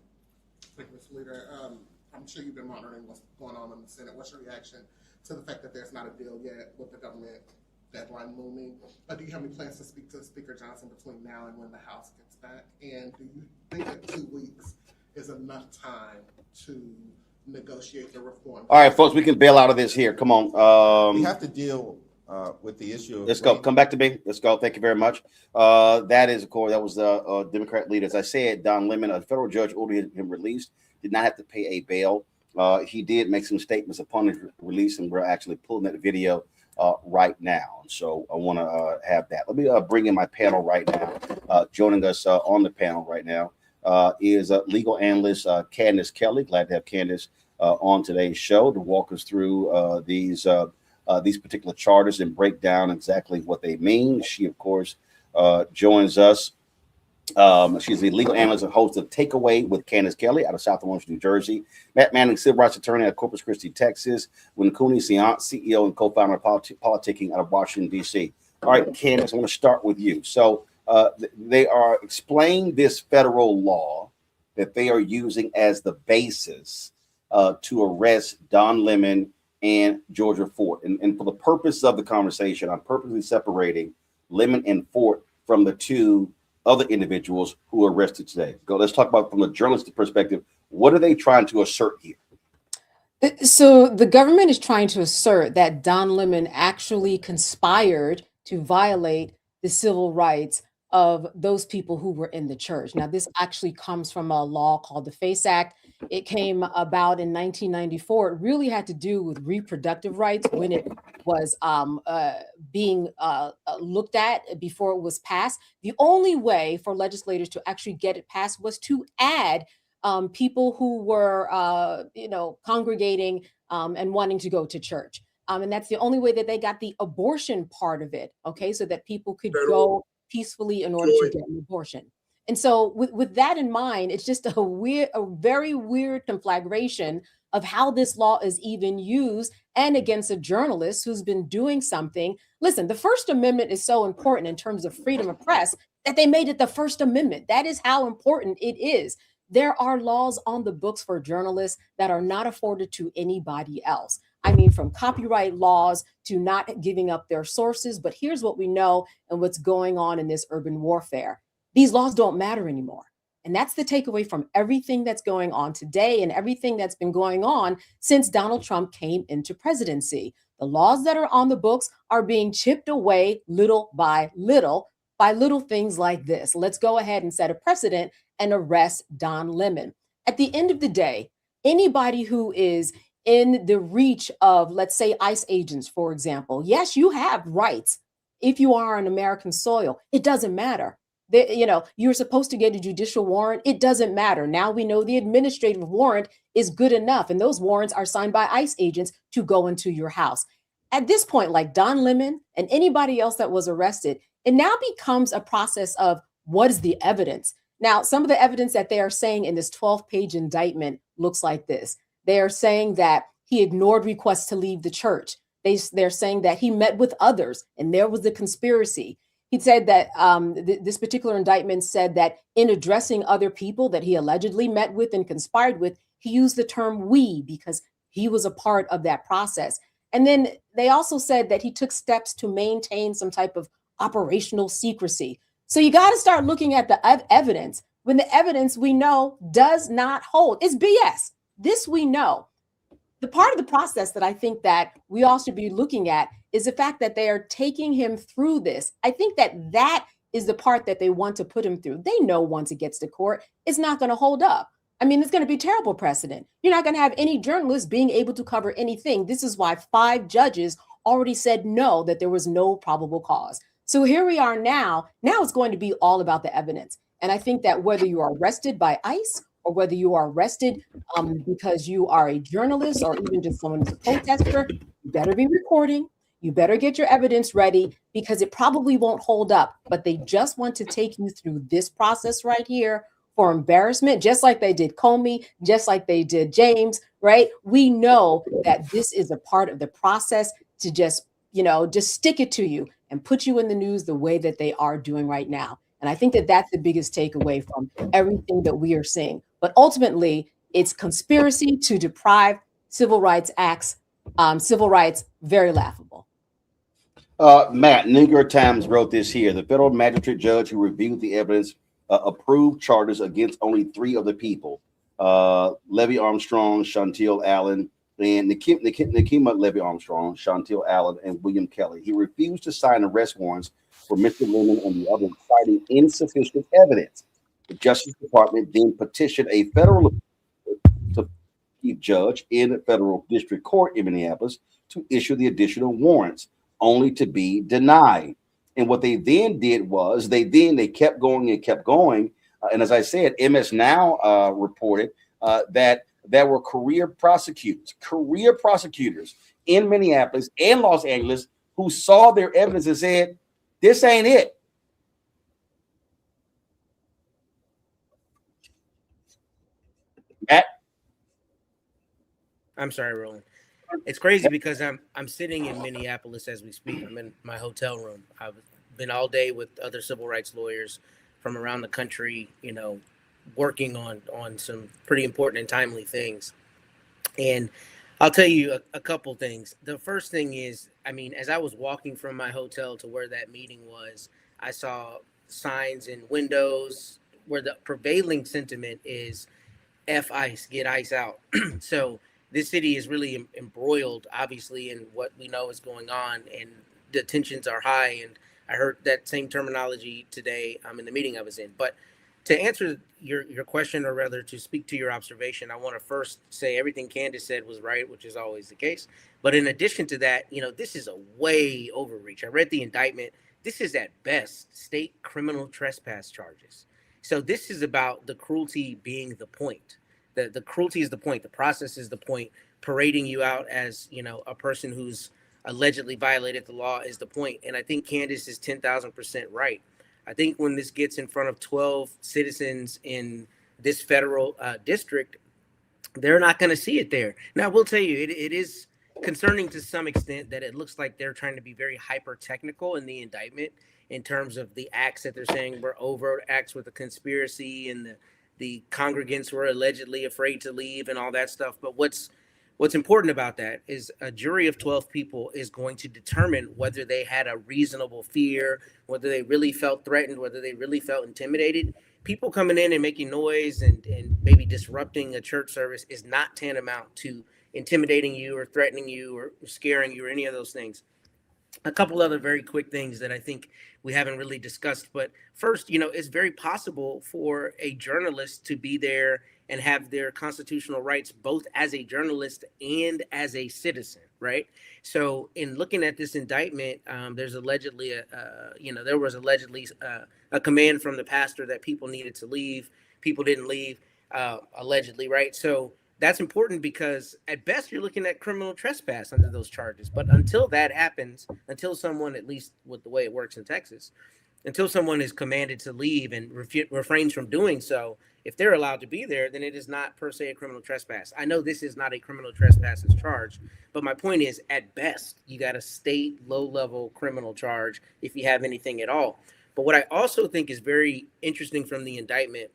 Thank you, Mr. Leader. I'm sure you've been monitoring what's going on in the Senate. What's your reaction to the fact that there's not a deal yet with the government deadline looming? Do you have any plans to speak to Speaker Johnson between now and when the House gets back? And do you think that 2 weeks is enough time to negotiate the reform? All right, folks, we can bail out of this here. Come on. We have to deal with the issue. Let's go. Come back to me. Let's go. Thank you very much. That is, of course, that was the Democrat leader. As I said, Don Lemon, a federal judge ordered him released, did not have to pay a bail. He did make some statements upon his release, and we're actually pulling that video right now. So I want to have that. Let me bring in my panel right now. Joining us on the panel right now is legal analyst Candace Kelly. Glad to have Candace on today's show to walk us through these particular charters and break down exactly what they mean. She, of course, joins us. She's the legal analyst and host of Takeaway with Candace Kelly out of South Orange, New Jersey. Matt Manning, civil rights attorney at Corpus Christi, Texas. Win Cooney, CEO and co-founder of Politicking out of Washington, D.C. All right, Candace, I want to start with you. So they are explaining this federal law that they are using as the basis to arrest Don Lemon and Georgia Fort. And for the purpose of the conversation, I'm purposely separating Lemon and Fort from the two other individuals who were arrested today. Let's talk about from a journalistic perspective. What are they trying to assert here? So the government is trying to assert that Don Lemon actually conspired to violate the civil rights of those people who were in the church. Now, this actually comes from a law called the FACE Act. It came about in 1994. It really had to do with reproductive rights when it was being looked at before it was passed. The only way for legislators to actually get it passed was to add people who were, congregating and wanting to go to church. And that's the only way that they got the abortion part of it, okay, so that people could go peacefully in order to get an abortion. And so with that in mind, it's just a very weird conflagration of how this law is even used and against a journalist who's been doing something. Listen, the First Amendment is so important in terms of freedom of press that they made it the First Amendment. That is how important it is. There are laws on the books for journalists that are not afforded to anybody else. I mean, from copyright laws to not giving up their sources. But here's what we know and what's going on in this urban warfare. These laws don't matter anymore. And that's the takeaway from everything that's going on today and everything that's been going on since Donald Trump came into presidency. The laws that are on the books are being chipped away little by little things like this. Let's go ahead and set a precedent and arrest Don Lemon. At the end of the day, anybody who is in the reach of, let's say, ICE agents, for example, yes, you have rights if you are on American soil. It doesn't matter. You're supposed to get a judicial warrant. It doesn't matter. Now we know the administrative warrant is good enough. And those warrants are signed by ICE agents to go into your house. At this point, like Don Lemon and anybody else that was arrested, it now becomes a process of what is the evidence? Now, some of the evidence that they are saying in this 12-page indictment looks like this. They are saying that he ignored requests to leave the church. They're saying that he met with others and there was a conspiracy. He said that this particular indictment said that in addressing other people that he allegedly met with and conspired with, he used the term we because he was a part of that process. And then they also said that he took steps to maintain some type of operational secrecy. So you got to start looking at the evidence when the evidence we know does not hold. It's BS. This we know. The part of the process that I think that we all should be looking at is the fact that they are taking him through this. I think that is the part that they want to put him through. They know once it gets to court, it's not going to hold up. I mean, it's going to be terrible precedent. You're not going to have any journalist being able to cover anything. This is why 5 judges already said no, that there was no probable cause. So here we are now. Now it's going to be all about the evidence. And I think that whether you are arrested by ICE or whether you are arrested because you are a journalist or even just someone who's a protester, you better be recording. You better get your evidence ready because it probably won't hold up. But they just want to take you through this process right here for embarrassment, just like they did Comey, just like they did James, right? We know that this is a part of the process to just stick it to you and put you in the news the way that they are doing right now. And I think that that's the biggest takeaway from everything that we are seeing. But ultimately, it's conspiracy to deprive civil rights acts, civil rights, very laughable. Matt, New York Times wrote this here. The federal magistrate judge who reviewed the evidence approved charges against only 3 of the people, Levy Armstrong, Chantel Allen, and Nikema Levy Armstrong, Chantel Allen, and William Kelly. He refused to sign arrest warrants for Mr. Lemon and the others, citing insufficient evidence. The Justice Department then petitioned a federal chief judge in a federal district court in Minneapolis to issue the additional warrants, only to be denied. And what they then did was they kept going and kept going. And as I said, MS Now reported that there were career prosecutors in Minneapolis and Los Angeles who saw their evidence and said, this ain't it. Matt? I'm sorry, Roland. It's crazy because I'm sitting in Minneapolis as we speak. I'm in my hotel room. I've been all day with other civil rights lawyers from around the country, working on some pretty important and timely things. And I'll tell you a couple things. The first thing is, as I was walking from my hotel to where that meeting was, I saw signs in windows where the prevailing sentiment is F ICE, get ICE out. So this city is really embroiled, obviously, in what we know is going on, and the tensions are high. And I heard that same terminology today in the meeting I was in. But to answer your question, or rather to speak to your observation, I want to first say everything Candace said was right, which is always the case. But in addition to that, this is a way overreach. I read the indictment. This is at best state criminal trespass charges. So this is about the cruelty being the point. The cruelty is the point. The process is the point. Parading you out as, a person who's allegedly violated the law is the point. And I think Candace is 10,000% right. I think when this gets in front of 12 citizens in this federal district, they're not going to see it there. Now, I will tell you, it is concerning to some extent that it looks like they're trying to be very hyper technical in the indictment in terms of the acts that they're saying were overt acts with a conspiracy, and the congregants were allegedly afraid to leave and all that stuff. But what's important about that is a jury of 12 people is going to determine whether they had a reasonable fear, whether they really felt threatened, whether they really felt intimidated. People coming in and making noise and maybe disrupting a church service is not tantamount to intimidating you or threatening you or scaring you or any of those things. A couple other very quick things that I think we haven't really discussed. But first, it's very possible for a journalist to be there and have their constitutional rights both as a journalist and as a citizen, right? So in looking at this indictment, there's allegedly, a command from the pastor that people needed to leave. People didn't leave, allegedly, right? So that's important because at best you're looking at criminal trespass under those charges. But until that happens, until someone, at least with the way it works in Texas, until someone is commanded to leave and refrains from doing so, if they're allowed to be there, then it is not per se a criminal trespass. I know this is not a criminal trespass as charged, but my point is, at best, you got a state low-level criminal charge if you have anything at all. But what I also think is very interesting from the indictment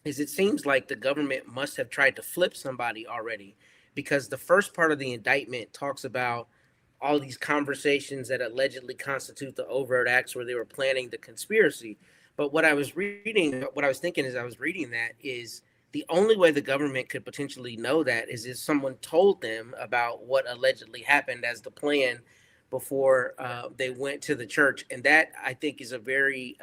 is it seems like the government must have tried to flip somebody already, because the first part of the indictment talks about all these conversations that allegedly constitute the overt acts where they were planning the conspiracy. But what I was thinking as I was reading that is the only way the government could potentially know that is if someone told them about what allegedly happened as the plan before they went to the church. And that, I think, is a very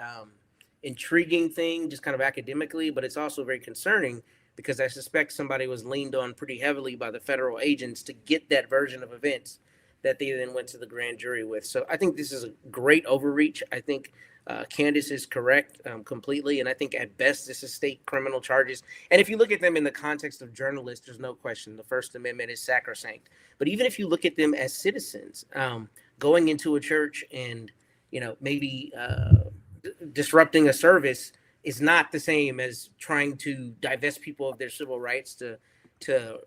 intriguing thing, just kind of academically, but it's also very concerning because I suspect somebody was leaned on pretty heavily by the federal agents to get that version of events that they then went to the grand jury with. So I think this is a great overreach. I think Candace is correct completely. And I think at best, this is state criminal charges. And if you look at them in the context of journalists, there's no question the First Amendment is sacrosanct. But even if you look at them as citizens, going into a church and, maybe disrupting a service is not the same as trying to divest people of their civil rights to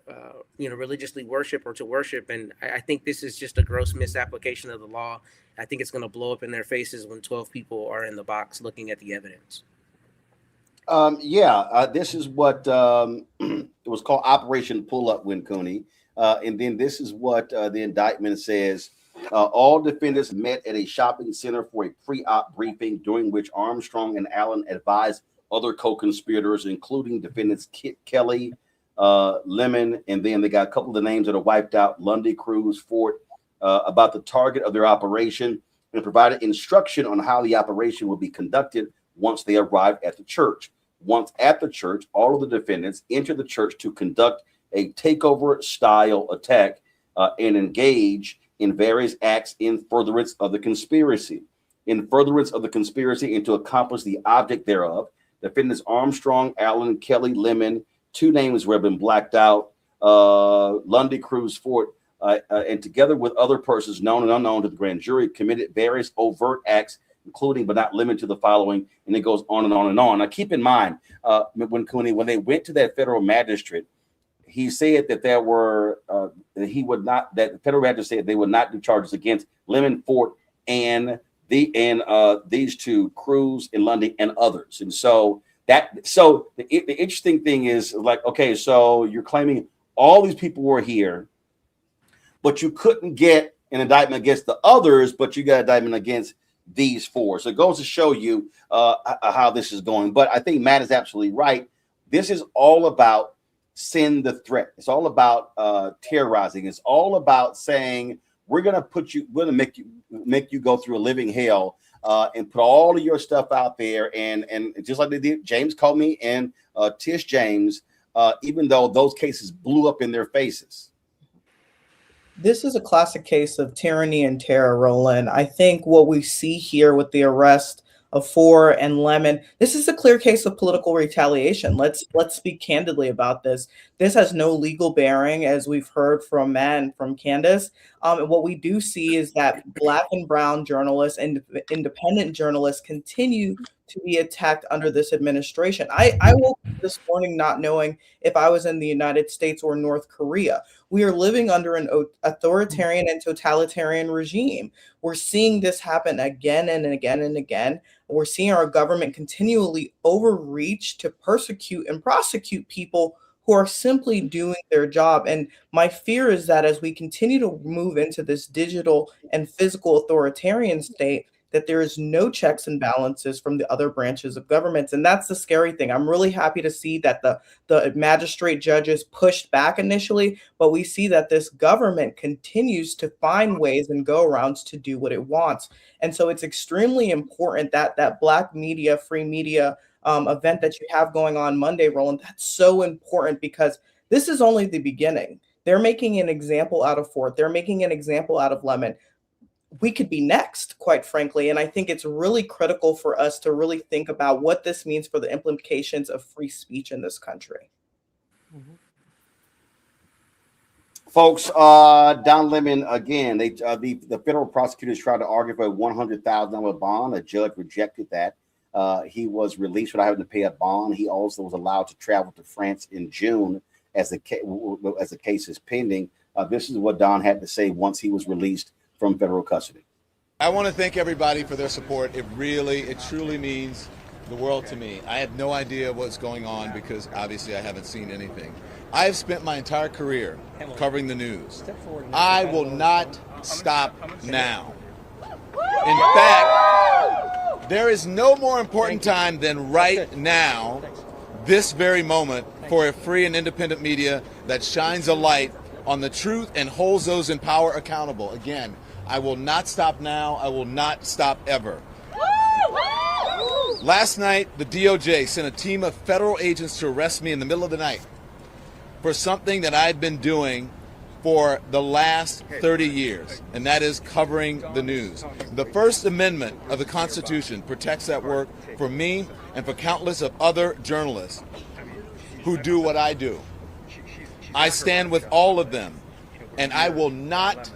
religiously worship or to worship. And I think this is just a gross misapplication of the law. I think it's going to blow up in their faces when 12 people are in the box looking at the evidence. This is what it was called Operation Pull Up, Wincuni. And then this is what the indictment says. All defendants met at a shopping center for a pre-op briefing during which Armstrong and Allen advised other co-conspirators, including defendants Kelly, Lemon, and then they got a couple of the names that are wiped out, Lundy, Cruz, Fort, about the target of their operation, and provided instruction on how the operation would be conducted once they arrived at the church. Once at the church, all of the defendants entered the church to conduct a takeover-style attack and engage in various acts in furtherance of the conspiracy. In furtherance of the conspiracy and to accomplish the object thereof, defendants Armstrong, Allen, Kelly, Lemon, two names were been blacked out, Lundy, Cruz, Fort, and together with other persons known and unknown to the grand jury, committed various overt acts, including but not limited to the following, and it goes on and on and on. Now, keep in mind, when they went to that federal magistrate, he said that there were that the federal magistrate said they would not do charges against Lemon, Fort, and these two, Cruz and Lundy, and others. And so the interesting thing is, like, okay, so you're claiming all these people were here, but you couldn't get an indictment against the others, but you got an indictment against these four. So it goes to show you how this is going. But I think Matt is absolutely right. This is all about send the threat. It's all about terrorizing. It's all about saying we're going to make you go through a living hell and put all of your stuff out there. And just like they did, James Comey and Tish James, even though those cases blew up in their faces. This is a classic case of tyranny and terror, Roland. I think what we see here with the arrest of Ford and Lemon, this is a clear case of political retaliation. Let's speak candidly about this. This has no legal bearing, as we've heard from Matt and from Candace. And what we do see is that Black and brown journalists and independent journalists continue to be attacked under this administration. I woke up this morning not knowing if I was in the United States or North Korea. We are living under an authoritarian and totalitarian regime. We're seeing this happen again and again and again. We're seeing our government continually overreach to persecute and prosecute people who are simply doing their job. And my fear is that as we continue to move into this digital and physical authoritarian state, that there is no checks and balances from the other branches of governments. And that's the scary thing. I'm really happy to see that the magistrate judges pushed back initially, but we see that this government continues to find ways and go-arounds to do what it wants. And so it's extremely important that that Black media, free media event that you have going on Monday, Roland, that's so important because this is only the beginning. They're making an example out of Ford. They're making an example out of Lemon. we could be next, quite frankly. And I think it's really critical for us to really think about what this means for the implications of free speech in this country. Folks, Don Lemon, again, the federal prosecutors tried to argue for a $100,000 bond. A judge rejected that. He was released without having to pay a bond. He also was allowed to travel to France in June as the case is pending. This is what Don had to say once he was released from federal custody. I want to thank everybody for their support. It truly means the world to me. I had no idea what's going on because obviously I haven't seen anything. I have spent my entire career covering the news. I will not stop now. In fact, there is no more important time than right now, this very moment, for a free and independent media that shines a light on the truth and holds those in power accountable. Again, I will not stop now. I will not stop ever. Last night, the DOJ sent a team of federal agents to arrest me in the middle of the night for something that I've been doing for the last 30 years, and that is covering the news. The First Amendment of the Constitution protects that work for me and for countless of other journalists who do what I do. I stand with all of them, and I will not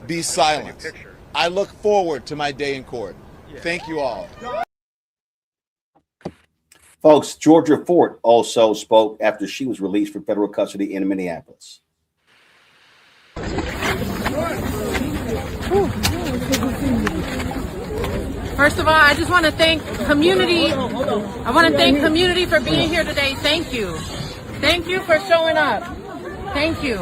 be silenced. I look forward to my day in court. Thank you all. Folks, Georgia Fort also spoke after she was released from federal custody in Minneapolis. First of all, I just want to thank community. I want to thank community for being here today. Thank you. Thank you for showing up. Thank you.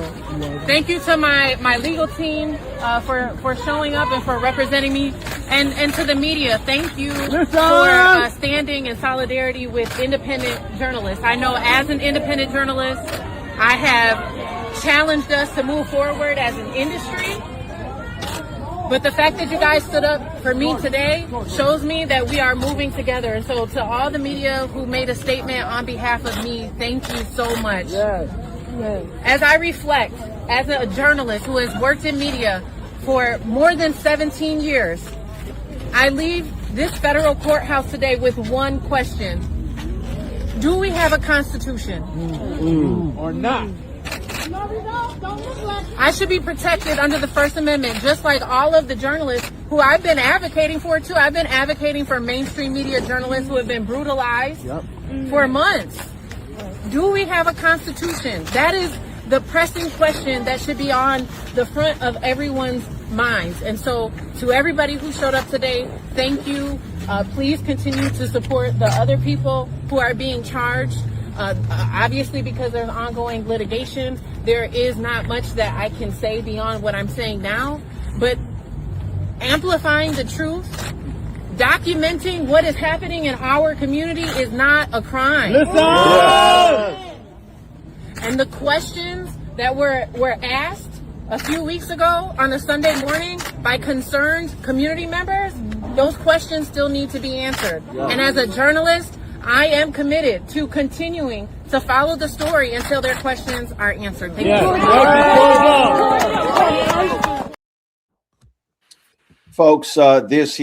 Thank you to my legal team for showing up and for representing me. And to the media, thank you for standing in solidarity with independent journalists. I know as an independent journalist, I have challenged us to move forward as an industry. But the fact that you guys stood up for me today shows me that we are moving together. And so to all the media who made a statement on behalf of me, thank you so much. As I reflect, as a journalist who has worked in media for more than 17 years, I leave this federal courthouse today with one question. Do we have a constitution? Or not? I should be protected under the First Amendment, just like all of the journalists who I've been advocating for, too. I've been advocating for mainstream media journalists who have been brutalized for months. Do we have a constitution? That is the pressing question that should be on the front of everyone's minds. And so to everybody who showed up today, thank you. Please continue to support the other people who are being charged. Obviously, because there's ongoing litigation, there is not much that I can say beyond what I'm saying now. But amplifying the truth, documenting what is happening in our community is not a crime. Listen! And the questions that were asked a few weeks ago on a Sunday morning by concerned community members, those questions still need to be answered. And as a journalist, I am committed to continuing to follow the story until their questions are answered. Thank you. Folks, this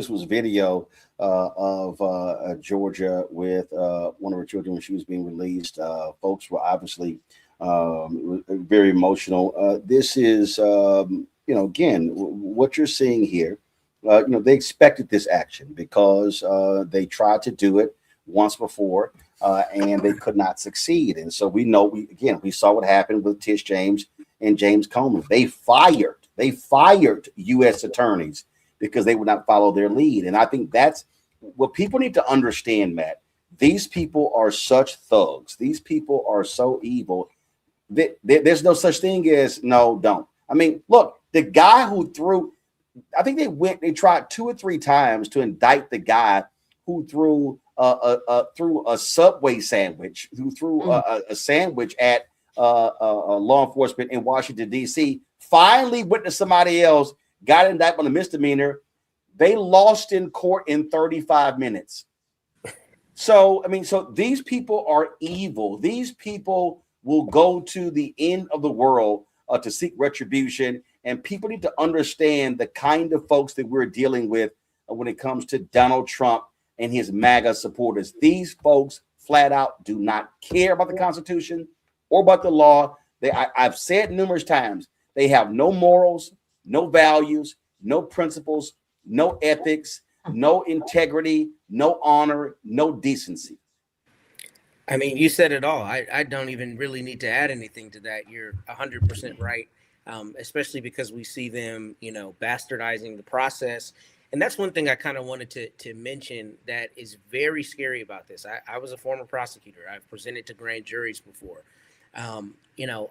was video of Georgia with one of her children when she was being released. Folks were obviously very emotional. This is, again, what you're seeing here. They expected this action because they tried to do it once before and they could not succeed. And so we know, we saw what happened with Tish James and James Coleman. They fired U.S. attorneys because they would not follow their lead. And I think that's what people need to understand, Matt. These people are such thugs. These people are so evil. There's no such thing as no, don't. I mean, look, the guy who threw, I think they tried 2 or 3 times to indict the guy who threw a Subway sandwich, who threw a sandwich at law enforcement in Washington, D.C., finally went to somebody else, got indicted on a misdemeanor. They lost in court in 35 minutes. So these people are evil. These people will go to the end of the world to seek retribution. And people need to understand the kind of folks that we're dealing with when it comes to Donald Trump and his MAGA supporters. These folks flat out do not care about the Constitution or about the law. I've said numerous times, they have no morals, no values, no principles, no ethics, no integrity, no honor, no decency. I mean, you said it all. I don't even really need to add anything to that. You're 100% right, especially because we see them, bastardizing the process. And that's one thing I kind of wanted to mention that is very scary about this. I was a former prosecutor. I've presented to grand juries before.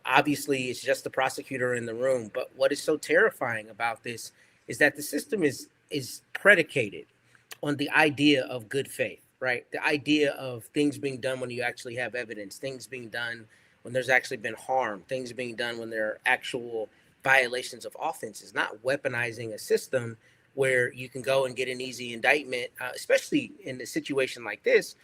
Obviously it's just the prosecutor in the room, but what is so terrifying about this is that the system is predicated on the idea of good faith, right? The idea of things being done when you actually have evidence, things being done when there's actually been harm, things being done when there are actual violations of offenses, not weaponizing a system where you can go and get an easy indictment, especially in a situation like this,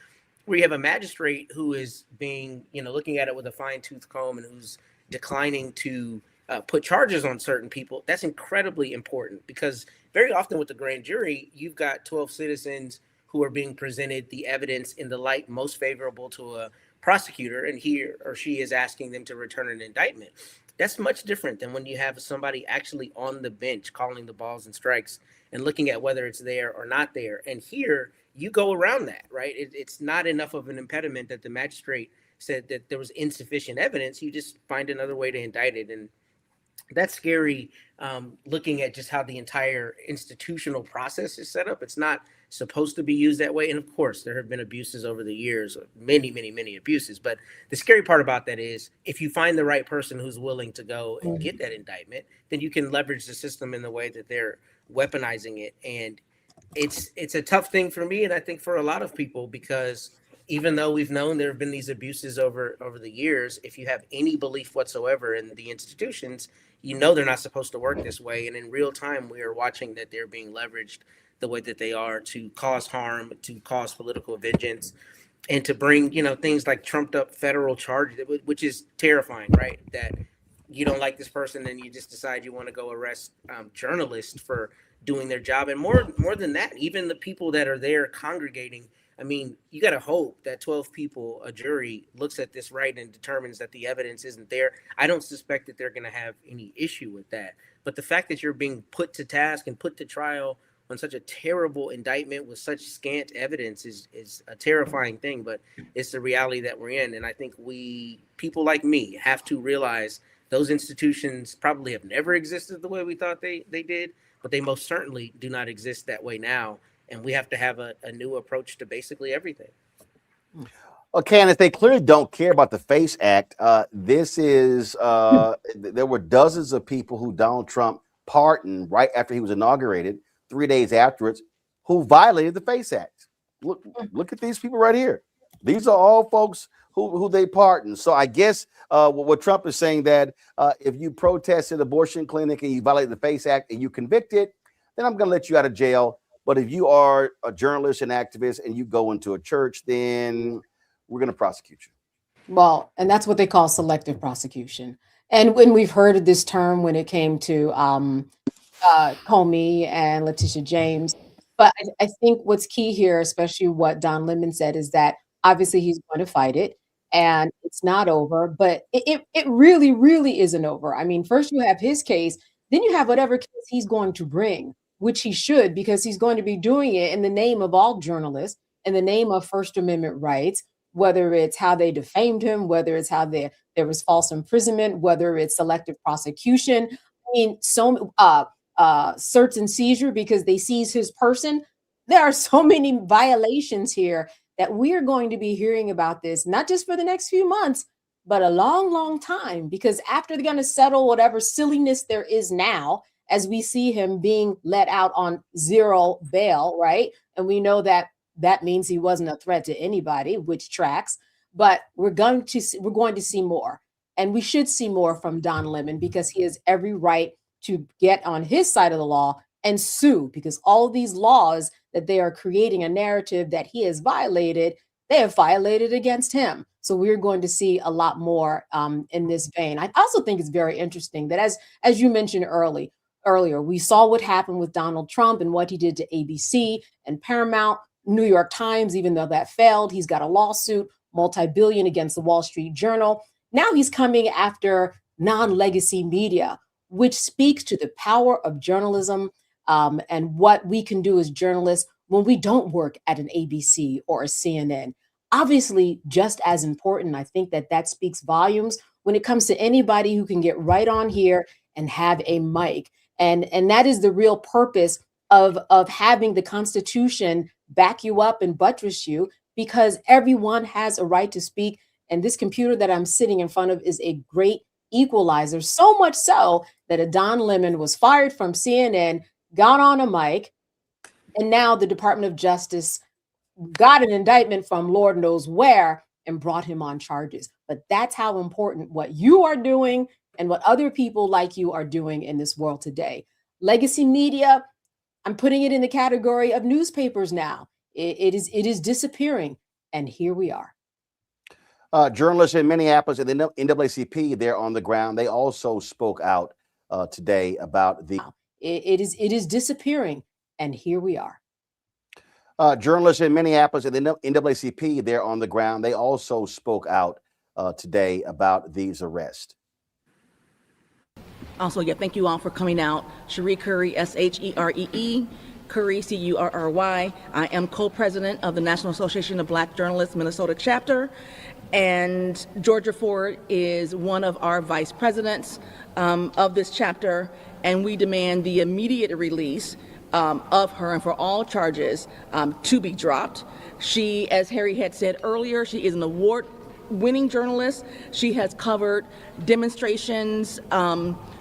where you have a magistrate who is being, looking at it with a fine-tooth comb and who's declining to put charges on certain people. That's incredibly important because very often with the grand jury, you've got 12 citizens who are being presented the evidence in the light most favorable to a prosecutor, and he or she is asking them to return an indictment. That's much different than when you have somebody actually on the bench calling the balls and strikes and looking at whether it's there or not there. And here, you go around that, right? It's not enough of an impediment that the magistrate said that there was insufficient evidence. You just find another way to indict it. And that's scary, looking at just how the entire institutional process is set up. It's not supposed to be used that way. And of course, there have been abuses over the years, many, many, many abuses. But the scary part about that is if you find the right person who's willing to go and get that indictment, then you can leverage the system in the way that they're weaponizing it. And it's a tough thing for me, and I think for a lot of people, because even though we've known there have been these abuses over the years, if you have any belief whatsoever in the institutions, they're not supposed to work this way. And in real time, we are watching that they're being leveraged the way that they are to cause harm, to cause political vengeance, and to bring, things like trumped up federal charges, which is terrifying, right? That you don't like this person and you just decide you want to go arrest journalists for doing their job. And more than that, even the people that are there congregating, I mean, you got to hope that 12 people, a jury, looks at this right and determines that the evidence isn't there. I don't suspect that they're going to have any issue with that. But the fact that you're being put to task and put to trial on such a terrible indictment with such scant evidence is a terrifying thing, but it's the reality that we're in. And I think people like me, have to realize those institutions probably have never existed the way we thought they did, but they most certainly do not exist that way now. And we have to have a new approach to basically everything. Okay, and if they clearly don't care about the FACE Act, this is there were dozens of people who Donald Trump pardoned right after he was inaugurated, 3 days afterwards, who violated the FACE Act. Look at these people right here. These are all folks who they pardoned. So I guess what Trump is saying that if you protest an abortion clinic and you violate the FACE Act and you convicted, then I'm going to let you out of jail. But if you are a journalist and activist and you go into a church, then we're going to prosecute you. Well, and that's what they call selective prosecution. And when we've heard of this term when it came to Comey and Letitia James. But I think what's key here, especially what Don Lemon said, is that obviously he's going to fight it and it's not over, but it really, really isn't over. I mean, first you have his case, then you have whatever case he's going to bring, which he should, because he's going to be doing it in the name of all journalists, in the name of First Amendment rights, whether it's how they defamed him, whether it's how there was false imprisonment, whether it's selective prosecution. I mean, search and seizure because they seize his person. There are so many violations here that we are going to be hearing about this, not just for the next few months, but a long, long time, because after they're going to settle whatever silliness there is now, as we see him being let out on zero bail, right? And we know that that means he wasn't a threat to anybody, which tracks, but we're going to see more. And we should see more from Don Lemon because he has every right to get on his side of the law and sue, because all of these laws that they are creating a narrative that he has violated, they have violated against him. So we're going to see a lot more in this vein. I also think it's very interesting that as you mentioned earlier, we saw what happened with Donald Trump and what he did to ABC and Paramount, New York Times, even though that failed, he's got a lawsuit, multi-billion against the Wall Street Journal. Now he's coming after non-legacy media, which speaks to the power of journalism and what we can do as journalists when we don't work at an ABC or a CNN. Obviously, just as important, I think that speaks volumes when it comes to anybody who can get right on here and have a mic. And that is the real purpose of having the Constitution back you up and buttress you, because everyone has a right to speak. And this computer that I'm sitting in front of is a great equalizer, so much so that a Don Lemon was fired from CNN, got on a mic, and now the Department of Justice got an indictment from Lord knows where and brought him on charges. But that's how important what you are doing and what other people like you are doing in this world today. Legacy media, I'm putting it in the category of newspapers now. It is disappearing, and here we are. Journalists in Minneapolis and the NAACP, they're on the ground. They also spoke out today about the. It is disappearing, and here we are. Journalists in Minneapolis and the NAACP, they're on the ground. They also spoke out today about these arrests. Also, thank you all for coming out. Cherie Curry, Sheree, Curry, Curry. I am co-president of the National Association of Black Journalists Minnesota chapter, and Georgia Ford is one of our vice presidents of this chapter, and we demand the immediate release of her and for all charges to be dropped. She, as Harry had said earlier, she is an award-winning journalist. She has covered demonstrations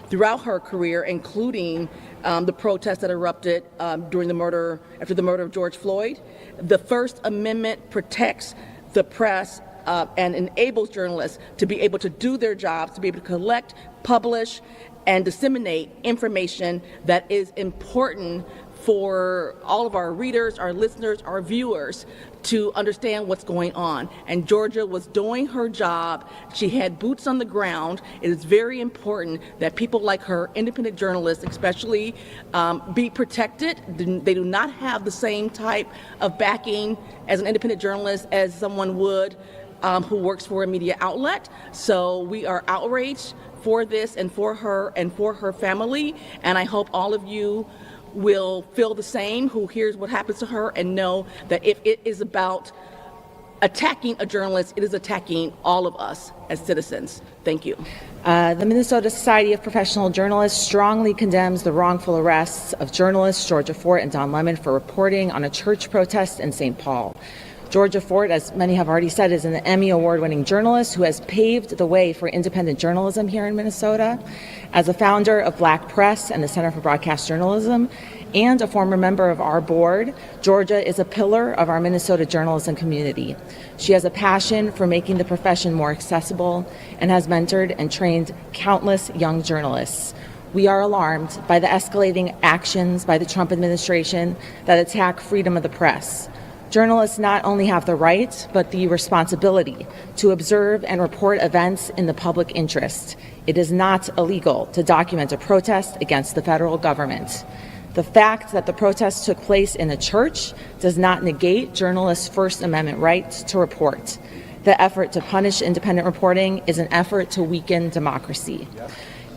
throughout her career, including the protests that erupted after the murder of George Floyd. The First Amendment protects the press and enables journalists to be able to do their jobs, to be able to collect, publish, and disseminate information that is important for all of our readers, our listeners, our viewers to understand what's going on. And Georgia was doing her job. She had boots on the ground. It is very important that people like her, independent journalists especially, be protected. They do not have the same type of backing as an independent journalist as someone would who works for a media outlet. So we are outraged for this and for her family. And I hope all of you will feel the same, who hears what happens to her, and know that if it is about attacking a journalist, it is attacking all of us as citizens. Thank you. The Minnesota Society of Professional Journalists strongly condemns the wrongful arrests of journalists Georgia Fort and Don Lemon for reporting on a church protest in St. Paul. Georgia Fort, as many have already said, is an Emmy Award-winning journalist who has paved the way for independent journalism here in Minnesota. As a founder of Black Press and the Center for Broadcast Journalism, and a former member of our board, Georgia is a pillar of our Minnesota journalism community. She has a passion for making the profession more accessible and has mentored and trained countless young journalists. We are alarmed by the escalating actions by the Trump administration that attack freedom of the press. Journalists not only have the right, but the responsibility to observe and report events in the public interest. It is not illegal to document a protest against the federal government. The fact that the protest took place in a church does not negate journalists' First Amendment right to report. The effort to punish independent reporting is an effort to weaken democracy.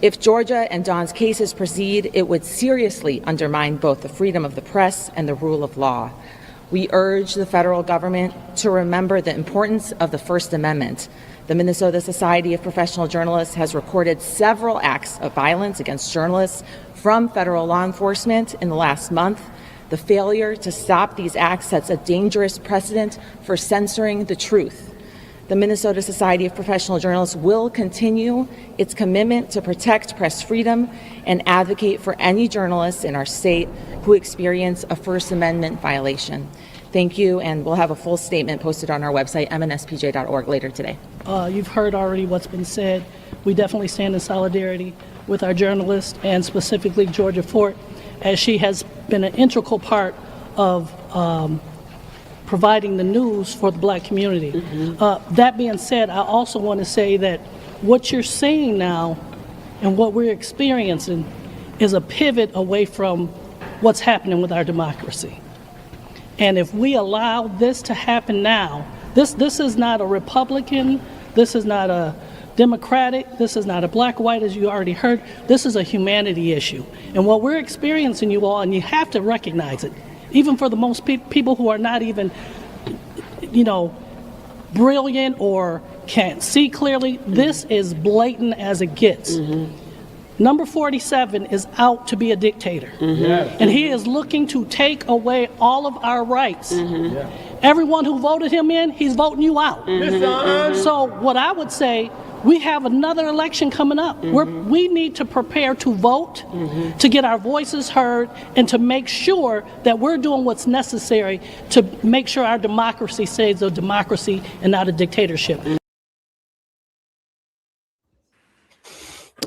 If Georgia and Don's cases proceed, it would seriously undermine both the freedom of the press and the rule of law. We urge the federal government to remember the importance of the First Amendment. The Minnesota Society of Professional Journalists has recorded several acts of violence against journalists from federal law enforcement in the last month. The failure to stop these acts sets a dangerous precedent for censoring the truth. The Minnesota Society of Professional Journalists will continue its commitment to protect press freedom and advocate for any journalists in our state who experience a First Amendment violation. Thank you, and we'll have a full statement posted on our website, mnspj.org, later today. You've heard already what's been said. We definitely stand in solidarity with our journalist, and specifically Georgia Fort, as she has been an integral part of providing the news for the Black community. That being said, I also want to say that what you're seeing now and what we're experiencing is a pivot away from what's happening with our democracy. And if we allow this to happen now, this is not a Republican, this is not a Democratic, this is not a black, white, as you already heard, this is a humanity issue. And what we're experiencing, you all, and you have to recognize it, even for the most people who are not even, brilliant or can't see clearly, this is blatant as it gets. Number 47 is out to be a dictator. And he is looking to take away all of our rights. Everyone who voted him in, he's voting you out. So what I would say, we have another election coming up. We need to prepare to vote, to get our voices heard, and to make sure that we're doing what's necessary to make sure our democracy stays a democracy and not a dictatorship.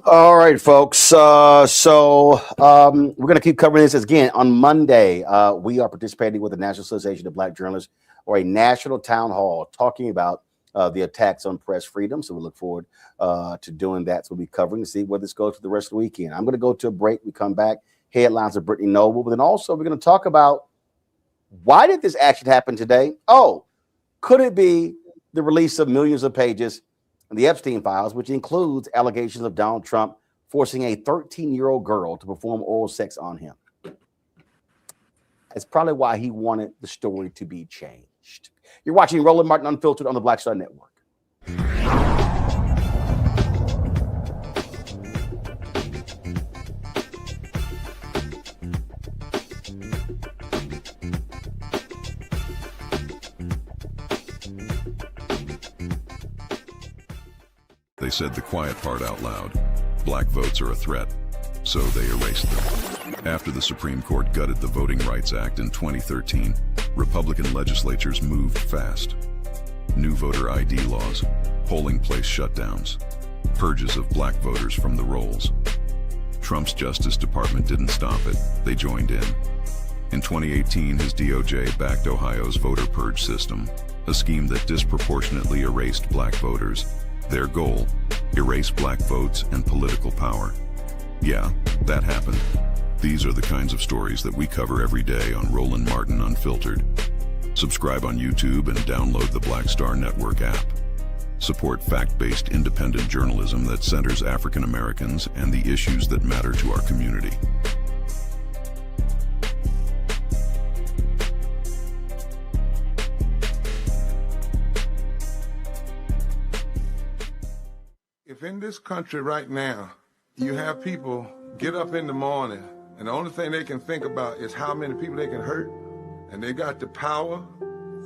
All right, folks. We're going to keep covering this again. On Monday, we are participating with the National Association of Black Journalists or a national town hall talking about the attacks on press freedom. So we look forward to doing that. So we'll be covering to see where this goes for the rest of the weekend. I'm going to go to a break. We come back. Headlines of Brittany Noble. But then also we're going to talk about why did this action happen today? Oh, could it be the release of millions of pages in the Epstein files, which includes allegations of Donald Trump forcing a 13-year-old girl to perform oral sex on him? That's probably why he wanted the story to be changed. You're watching Roland Martin Unfiltered on the Black Star Network. They said the quiet part out loud. Black votes are a threat, so they erased them. After the Supreme Court gutted the Voting Rights Act in 2013, Republican legislatures moved fast. New voter ID laws, polling place shutdowns, purges of black voters from the rolls. Trump's Justice Department didn't stop it, they joined in. In 2018, his DOJ backed Ohio's voter purge system, a scheme that disproportionately erased black voters. Their goal, erase black votes and political power. Yeah, that happened. These are the kinds of stories that we cover every day on Roland Martin Unfiltered. Subscribe on YouTube and download the Black Star Network app. Support fact-based independent journalism that centers African Americans and the issues that matter to our community. If in this country right now, you have people get up in the morning and the only thing they can think about is how many people they can hurt, and they got the power,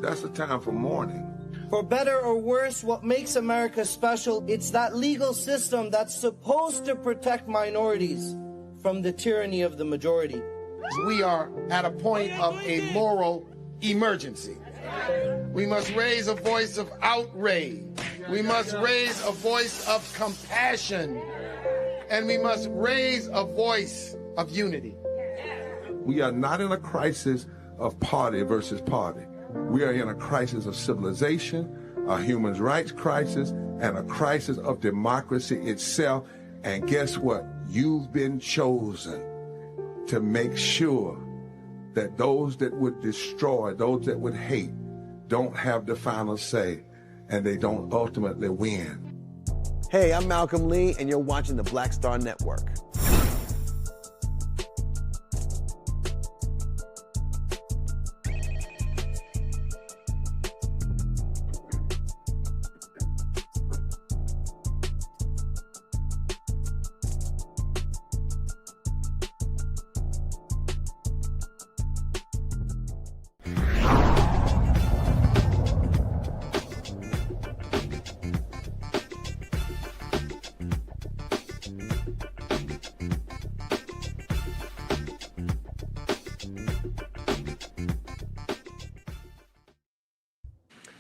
that's the time for mourning. For better or worse, what makes America special, it's that legal system that's supposed to protect minorities from the tyranny of the majority. We are at a point of a moral emergency. We must raise a voice of outrage. We must raise a voice of compassion. And we must raise a voice of unity. We are not in a crisis of party versus party. We are in a crisis of civilization, a human rights crisis, and a crisis of democracy itself. And guess what? You've been chosen to make sure that those that would destroy, those that would hate, don't have the final say, and they don't ultimately win. Hey, I'm Malcolm Lee, and you're watching the Black Star Network.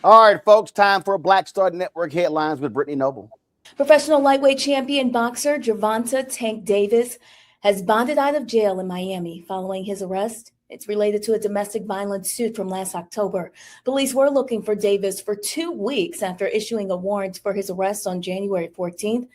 All right, folks, time for Black Star Network headlines with Brittany Noble. Professional lightweight champion boxer Gervonta Tank Davis has bonded out of jail in Miami following his arrest It's related to a domestic violence suit from last October. Police were looking for Davis for 2 weeks after issuing a warrant for his arrest on January 14th.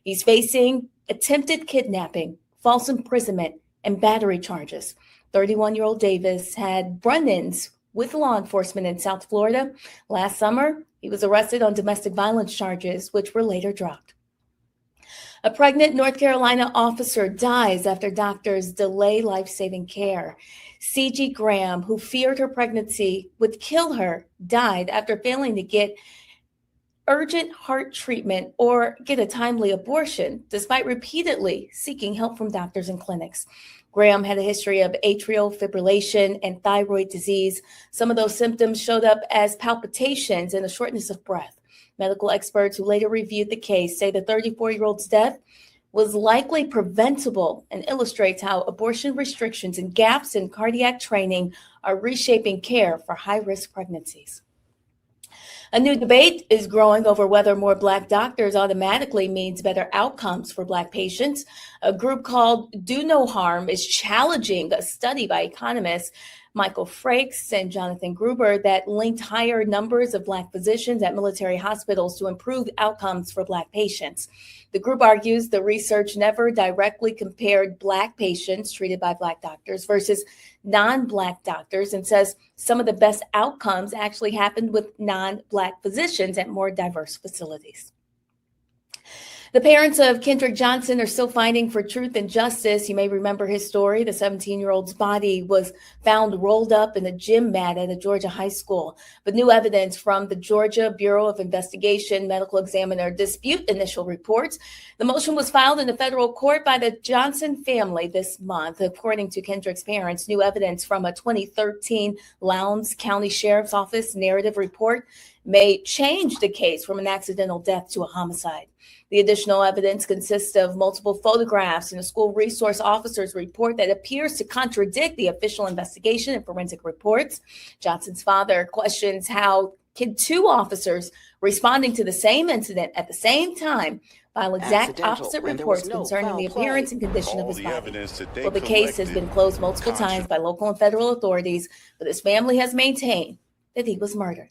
He's facing attempted kidnapping, false imprisonment, and battery charges. 31-year-old Davis had run-ins with law enforcement in South Florida. Last summer, he was arrested on domestic violence charges, which were later dropped. A pregnant North Carolina officer dies after doctors delay life-saving care. C.G. Graham, who feared her pregnancy would kill her, died after failing to get urgent heart treatment or get a timely abortion, despite repeatedly seeking help from doctors and clinics. Graham had a history of atrial fibrillation and thyroid disease. Some of those symptoms showed up as palpitations and a shortness of breath. Medical experts who later reviewed the case say the 34-year-old's death was likely preventable and illustrates how abortion restrictions and gaps in cardiac training are reshaping care for high-risk pregnancies. A new debate is growing over whether more Black doctors automatically means better outcomes for Black patients. A group called Do No Harm is challenging a study by economists Michael Frakes and Jonathan Gruber that linked higher numbers of Black physicians at military hospitals to improve outcomes for Black patients. The group argues the research never directly compared Black patients treated by Black doctors versus non-Black doctors and says some of the best outcomes actually happened with non-Black physicians at more diverse facilities. The parents of Kendrick Johnson are still fighting for truth and justice. You may remember his story. The 17-year-old's body was found rolled up in a gym mat at a Georgia high school. But new evidence from the Georgia Bureau of Investigation medical examiner dispute initial reports. The motion was filed in the federal court by the Johnson family this month. According to Kendrick's parents, new evidence from a 2013 Lowndes County Sheriff's Office narrative report may change the case from an accidental death to a homicide. The additional evidence consists of multiple photographs and a school resource officer's report that appears to contradict the official investigation and forensic reports. Johnson's father questions how can two officers responding to the same incident at the same time file exact opposite reports concerning the appearance and condition of his body. Well, the case has been closed multiple times by local and federal authorities, but his family has maintained that he was murdered.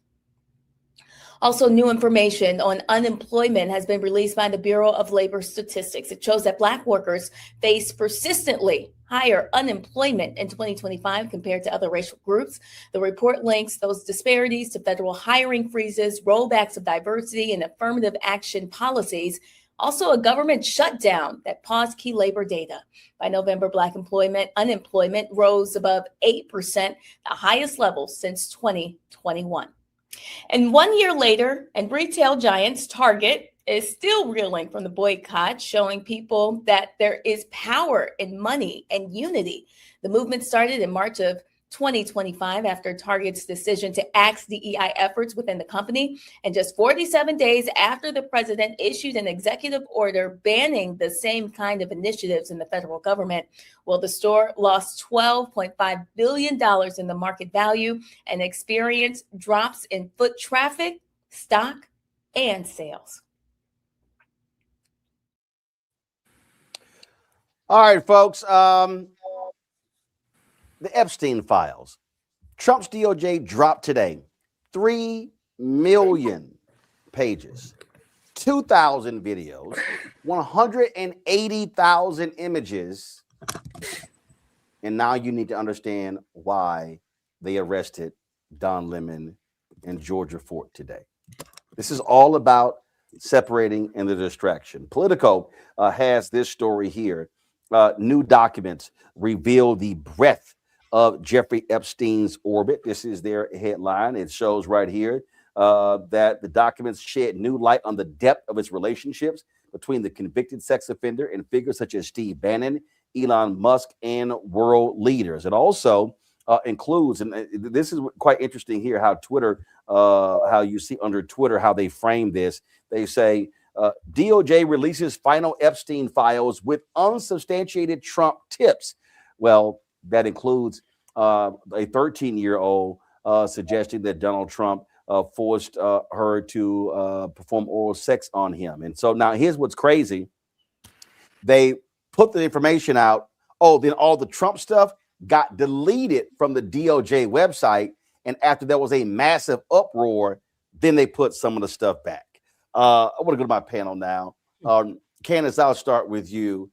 Also, new information on unemployment has been released by the Bureau of Labor Statistics. It shows that Black workers face persistently higher unemployment in 2025 compared to other racial groups. The report links those disparities to federal hiring freezes, rollbacks of diversity and affirmative action policies, also a government shutdown that paused key labor data. By November, Black unemployment rose above 8%, the highest level since 2021. And 1 year later, and retail giants Target is still reeling from the boycott, showing people that there is power in money and unity. The movement started in March of 2025 after Target's decision to axe DEI efforts within the company, and just 47 days after the president issued an executive order banning the same kind of initiatives in the federal government. Well, the store lost $12.5 billion in the market value and experienced drops in foot traffic, stock, and sales. All right, folks. The Epstein files. Trump's DOJ dropped today 3 million pages, 2,000 videos, 180,000 images. And now you need to understand why they arrested Don Lemon and Georgia Fort today. This is all about separating and the distraction. Politico has this story here. New documents reveal the breadth of Jeffrey Epstein's orbit. This is their headline. It shows right here that the documents shed new light on the depth of its relationships between the convicted sex offender and figures such as Steve Bannon, Elon Musk, and world leaders. It also includes, and this is quite interesting here, how Twitter, how you see under Twitter, how they frame this. They say, DOJ releases final Epstein files with unsubstantiated Trump tips. Well, that includes a 13-year-old suggesting that Donald Trump forced her to perform oral sex on him. And so now here's what's crazy. They put the information out. Oh, then all the Trump stuff, got deleted from the DOJ website. And after there was a massive uproar, then they put some of the stuff back. I want to go to my panel now. Candace, I'll start with you.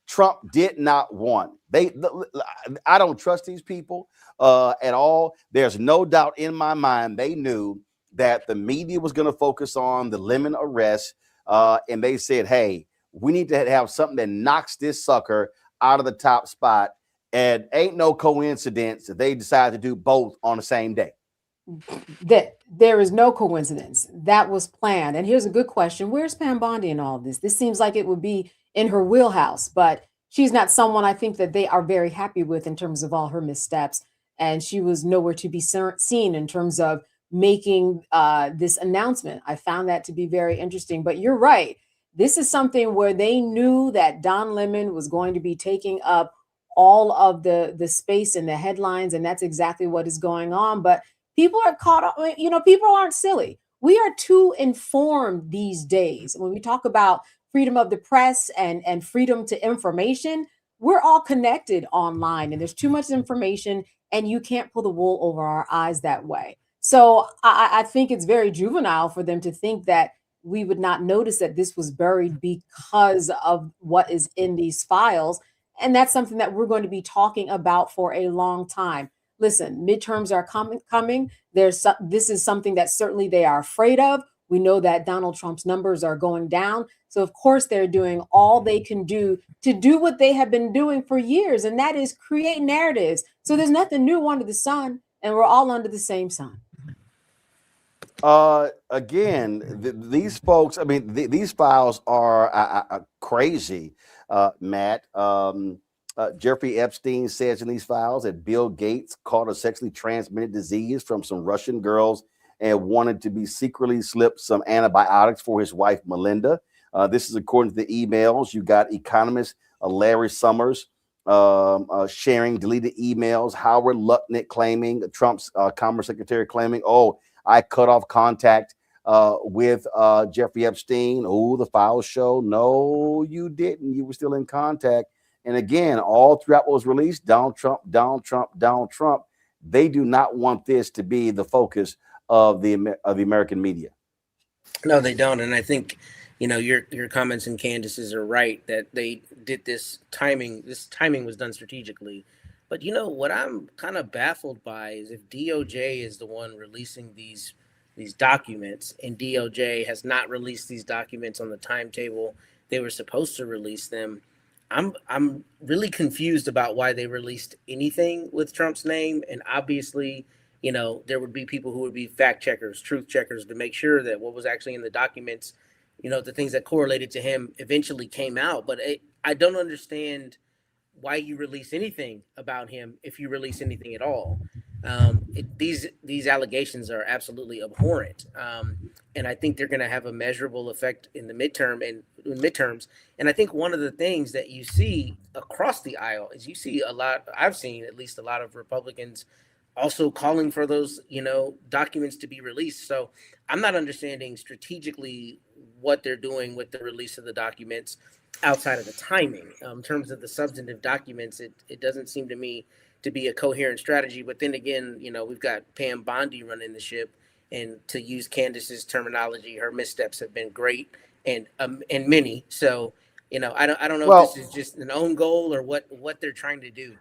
Trump did not want, I don't trust these people at all. There's no doubt in my mind they knew that the media was going to focus on the Lemon arrest. And they said, hey, we need to have something that knocks this sucker out of the top spot. And ain't no coincidence that they decided to do both on the same day. That there is no coincidence. That was planned. And here's a good question. Where's Pam Bondi in all of this? This seems like it would be in her wheelhouse, but she's not someone I think that they are very happy with in terms of all her missteps. And she was nowhere to be seen in terms of making this announcement. I found that to be very interesting. But you're right. This is something where they knew that Don Lemon was going to be taking up all of the space in the headlines. And that's exactly what is going on. But people are caught up, people aren't silly. We are too informed these days. When we talk about freedom of the press and freedom to information, we're all connected online and there's too much information and you can't pull the wool over our eyes that way. So I think it's very juvenile for them to think that we would not notice that this was buried because of what is in these files. And that's something that we're going to be talking about for a long time. Listen, midterms are coming. This is something that certainly they are afraid of. We know that Donald Trump's numbers are going down. So of course they're doing all they can do to do what they have been doing for years. And that is create narratives. So there's nothing new under the sun and we're all under the same sun. These folks, these files are crazy, Matt. Jeffrey Epstein says in these files that Bill Gates caught a sexually transmitted disease from some Russian girls and wanted to be secretly slipped some antibiotics for his wife, Melinda. This is according to the emails. You got economist Larry Summers sharing deleted emails. Howard Lutnick claiming, Trump's Commerce Secretary claiming, I cut off contact with Jeffrey Epstein. The files show. No, you didn't. You were still in contact. And again, all throughout what was released, Donald Trump, Donald Trump, Donald Trump. They do not want this to be the focus of the American media. No, they don't. And I think, your comments and Candace's are right that they did this timing. This timing was done strategically. But what I'm kind of baffled by is if DOJ is the one releasing these documents and DOJ has not released these documents on the timetable they were supposed to release them. I'm really confused about why they released anything with Trump's name. And obviously, there would be people who would be fact checkers, truth checkers to make sure that what was actually in the documents, the things that correlated to him eventually came out. But I don't understand why you release anything about him if you release anything at all. These allegations are absolutely abhorrent. And I think they're going to have a measurable effect in the midterms. And I think one of the things that you see across the aisle is I've seen at least a lot of Republicans also calling for those, documents to be released. So I'm not understanding strategically what they're doing with the release of the documents outside of the timing. In terms of the substantive documents, it doesn't seem to me to be a coherent strategy. But then again, we've got Pam Bondi running the ship. And to use Candace's terminology, her missteps have been great and many. So, I don't know if this is just an own goal or what they're trying to do.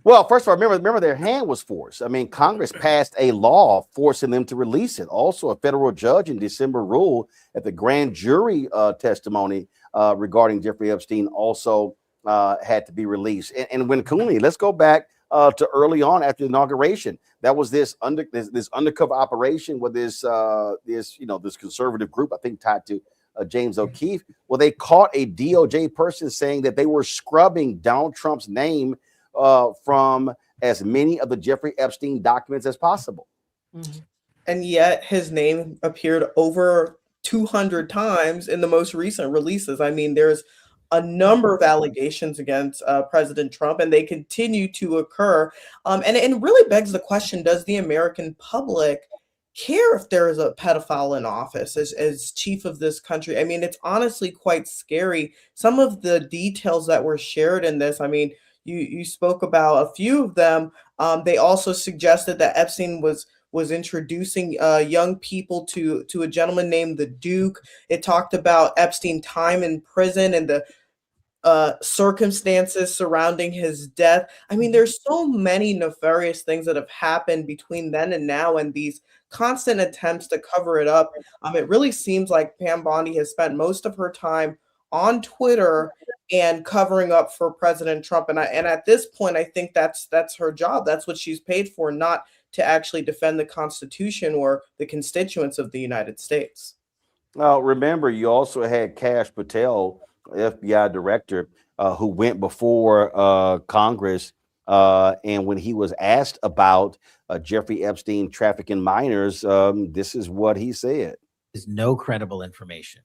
First of all, remember their hand was forced. Congress passed a law forcing them to release it. Also, a federal judge in December ruled that the grand jury testimony regarding Jeffrey Epstein also had to be released. And when Cooney, let's go back to early on after the inauguration. That was this undercover operation with this conservative group, I think tied to James O'Keefe. Well, they caught a DOJ person saying that they were scrubbing Donald Trump's name from as many of the Jeffrey Epstein documents as possible. Mm-hmm. And yet his name appeared over 200 times in the most recent releases. There's a number of allegations against President Trump, and they continue to occur. And it really begs the question, does the American public care if there is a pedophile in office as chief of this country? It's honestly quite scary. Some of the details that were shared in this, You spoke about a few of them. They also suggested that Epstein was introducing young people to a gentleman named the Duke. It talked about Epstein time in prison and the circumstances surrounding his death. I mean, there's so many nefarious things that have happened between then and now, and these constant attempts to cover it up. It really seems like Pam Bondi has spent most of her time on Twitter and covering up for President Trump. And at this point, I think that's her job. That's what she's paid for, not to actually defend the Constitution or the constituents of the United States. Well, remember, you also had Kash Patel, FBI director, who went before Congress. And when he was asked about Jeffrey Epstein trafficking minors, this is what he said. There's no credible information.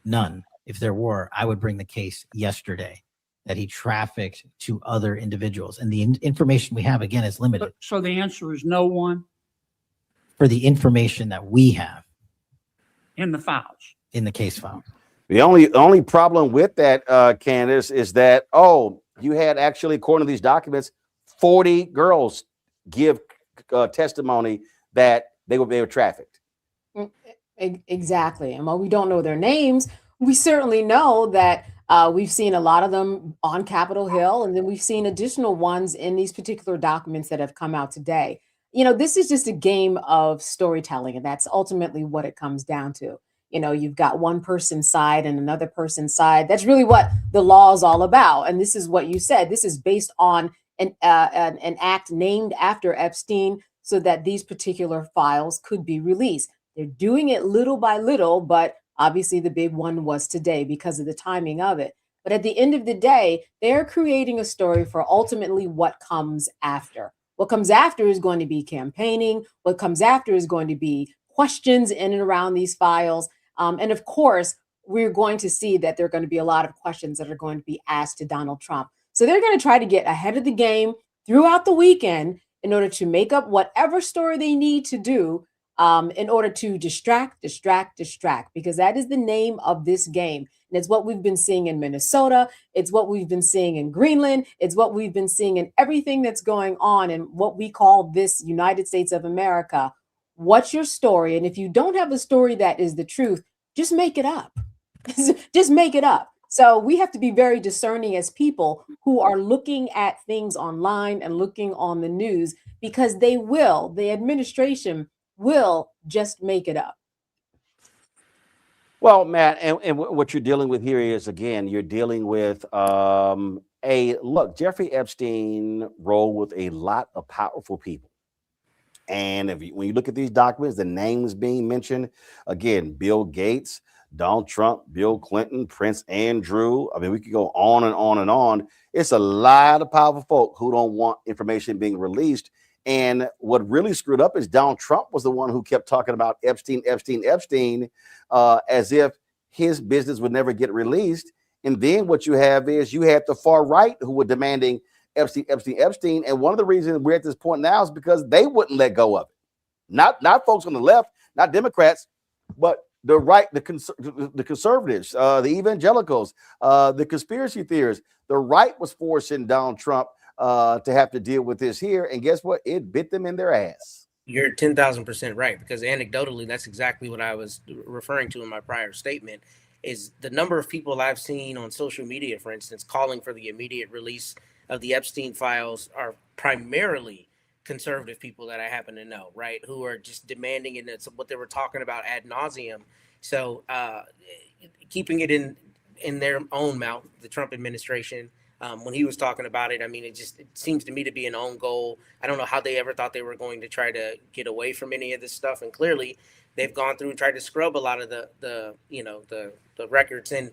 None. If there were, I would bring the case yesterday that he trafficked to other individuals. And the information we have, again, is limited. So the answer is no one? For the information that we have. In the files? In the case file. The only problem with that, Candace, is that, you had actually, according to these documents, 40 girls give testimony that they were trafficked. Exactly. And while we don't know their names, we certainly know that we've seen a lot of them on Capitol Hill, and then we've seen additional ones in these particular documents that have come out today. This is just a game of storytelling, and that's ultimately what it comes down to. You've got one person's side and another person's side. That's really what the law is all about. And this is what you said. This is based on an act named after Epstein so that these particular files could be released. They're doing it little by little, but obviously the big one was today because of the timing of it. But at the end of the day, they're creating a story for ultimately what comes after. What comes after is going to be campaigning. What comes after is going to be questions in and around these files. And of course, we're going to see that there are going to be a lot of questions that are going to be asked to Donald Trump. So they're going to try to get ahead of the game throughout the weekend in order to make up whatever story they need to do in order to distract, because that is the name of this game. And it's what we've been seeing in Minnesota. It's what we've been seeing in Greenland. It's what we've been seeing in everything that's going on in what we call this United States of America. What's your story? And if you don't have a story that is the truth, just make it up. Just make it up. So we have to be very discerning as people who are looking at things online and looking on the news, because the administration will just make it up. Well, Matt, and what you're dealing with here is, again, you're dealing with Jeffrey Epstein rolled with a lot of powerful people. And when you look at these documents, the names being mentioned, again, Bill Gates, Donald Trump, Bill Clinton, Prince Andrew. I mean, we could go on and on and on. It's a lot of powerful folk who don't want information being released. And what really screwed up is Donald Trump was the one who kept talking about Epstein, as if his business would never get released. And then what you have is you had the far right who were demanding Epstein. And one of the reasons we're at this point now is because they wouldn't let go of it. Not folks on the left, not Democrats, but the right, the conservatives, the evangelicals, the conspiracy theorists. The right was forcing Donald Trump to have to deal with this here. And guess what? It bit them in their ass. You're 10,000% right, because anecdotally, that's exactly what I was referring to in my prior statement, is the number of people I've seen on social media, for instance, calling for the immediate release of the Epstein files are primarily conservative people that I happen to know, right, who are just demanding it. It's what they were talking about ad nauseum. So keeping it in their own mouth, the Trump administration, when he was talking about it, I mean, it seems to me to be an own goal. I don't know how they ever thought they were going to try to get away from any of this stuff. And clearly they've gone through and tried to scrub a lot of the records. And,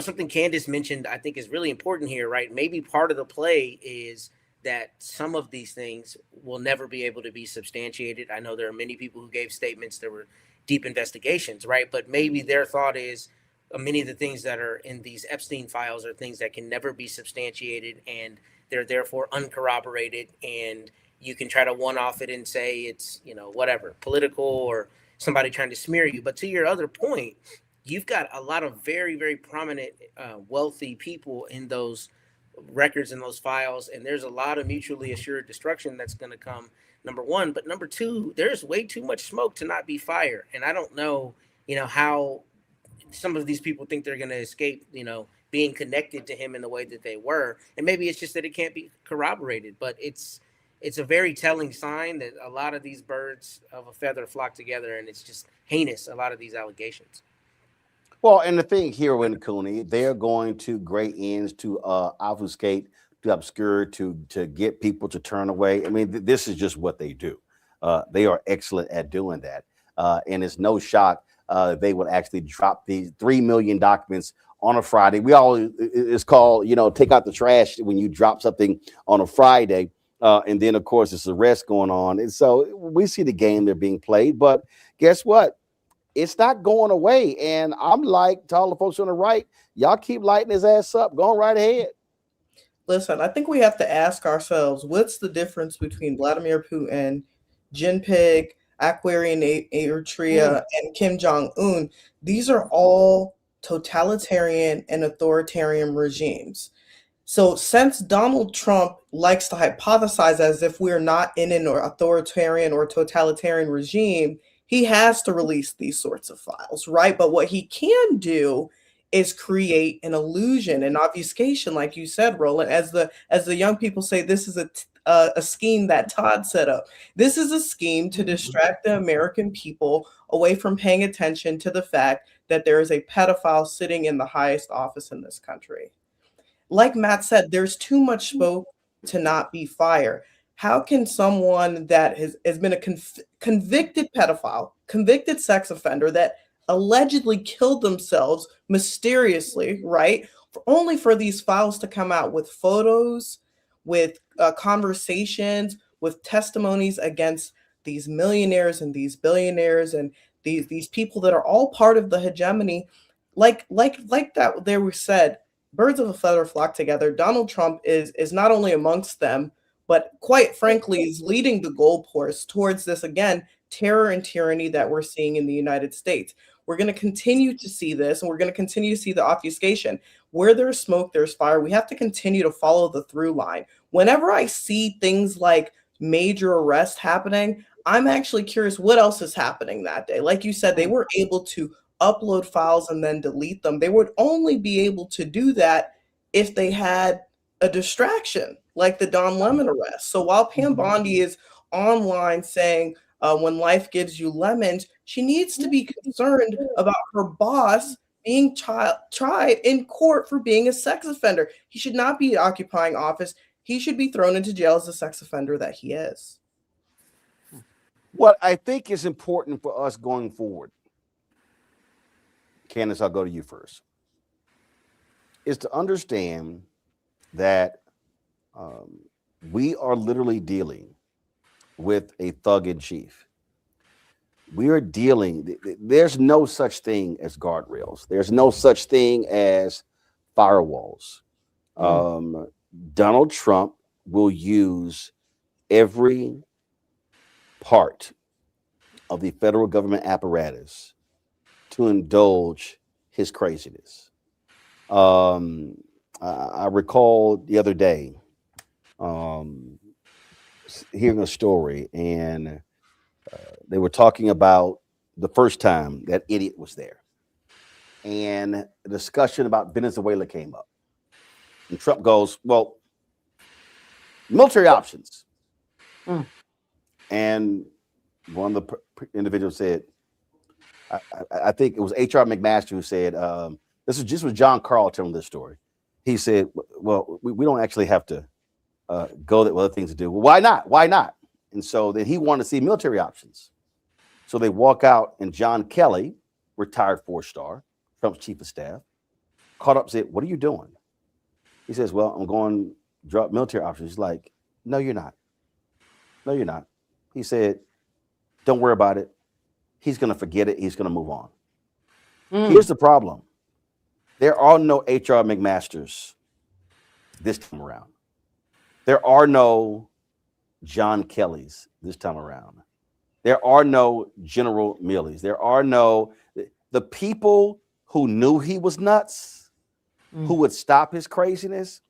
something Candace mentioned, I think is really important here, right? Maybe part of the play is that some of these things will never be able to be substantiated. I know there are many people who gave statements. There were deep investigations, right? But maybe their thought is many of the things that are in these Epstein files are things that can never be substantiated, and they're therefore uncorroborated. And you can try to one-off it and say it's, whatever, political or somebody trying to smear you. But to your other point, you've got a lot of very, very prominent, wealthy people in those records in those files, and there's a lot of mutually assured destruction that's going to come, number one. But number two, there's way too much smoke to not be fire. And I don't know, how some of these people think they're going to escape, being connected to him in the way that they were. And maybe it's just that it can't be corroborated, but it's a very telling sign that a lot of these birds of a feather flock together, and it's just heinous, a lot of these allegations. Well, and the thing here in Cooney, they're going to great ends to obfuscate, to obscure, to get people to turn away. I mean, this is just what they do. They are excellent at doing that. And it's no shock they would actually drop these 3 million documents on a Friday. It's called, take out the trash when you drop something on a Friday. And then, of course, it's arrest going on. And so we see the game they're being played. But guess what? It's not going away. And I'm like to all the folks on the right, y'all keep lighting his ass up. Going right ahead. Listen, I think we have to ask ourselves, what's the difference between Vladimir Putin, Jinping, Aquarian Eritrea, and Kim Jong-un? These are all totalitarian and authoritarian regimes. So since Donald Trump likes to hypothesize as if we're not in an authoritarian or totalitarian regime, he has to release these sorts of files, right? But what he can do is create an illusion, an obfuscation, like you said, Roland. As the young people say, this is a scheme that Todd set up. This is a scheme to distract the American people away from paying attention to the fact that there is a pedophile sitting in the highest office in this country. Like Matt said, there's too much smoke to not be fire. How can someone that has been a convicted pedophile, convicted sex offender that allegedly killed themselves mysteriously, right, only for these files to come out with photos, with conversations, with testimonies against these millionaires and these billionaires and these people that are all part of the hegemony, like that they were said, birds of a feather flock together. Donald Trump is not only amongst them, but quite frankly is leading the goalposts towards this, again, terror and tyranny that we're seeing in the United States. We're going to continue to see this, and we're going to continue to see the obfuscation. Where there's smoke, there's fire. We have to continue to follow the through line. Whenever I see things like major arrest happening, I'm actually curious what else is happening that day. Like you said, they were able to upload files and then delete them. They would only be able to do that if they had a distraction, like the Don Lemon arrest. So while Pam Bondi is online saying, when life gives you lemons, she needs to be concerned about her boss being tried in court for being a sex offender. He should not be occupying office. He should be thrown into jail as the sex offender that he is. What I think is important for us going forward, Candace, I'll go to you first, is to understand that we are literally dealing with a thug in chief. We are dealing, there's no such thing as guardrails. There's no such thing as firewalls. Donald Trump will use every part of the federal government apparatus to indulge his craziness. I recall the other day hearing a story, and they were talking about the first time that idiot was there, and a discussion about Venezuela came up, and Trump goes, well, military options. And one of the individuals said, I think it was H.R. McMaster who said, this was John Carl telling this story. He said, well, we don't actually have to go there with other things to do. Well, why not? Why not? And so then he wanted to see military options. So they walk out, and John Kelly, retired 4-star, Trump's chief of staff, caught up and said, what are you doing? He says, well, I'm going to drop military options. He's like, no, you're not. No, you're not. He said, don't worry about it. He's going to forget it. He's going to move on. Here's the problem. There are no H.R. McMasters this time around. There are no John Kellys this time around. There are no General Milley's. There are no, the people who knew he was nuts, who would stop his craziness,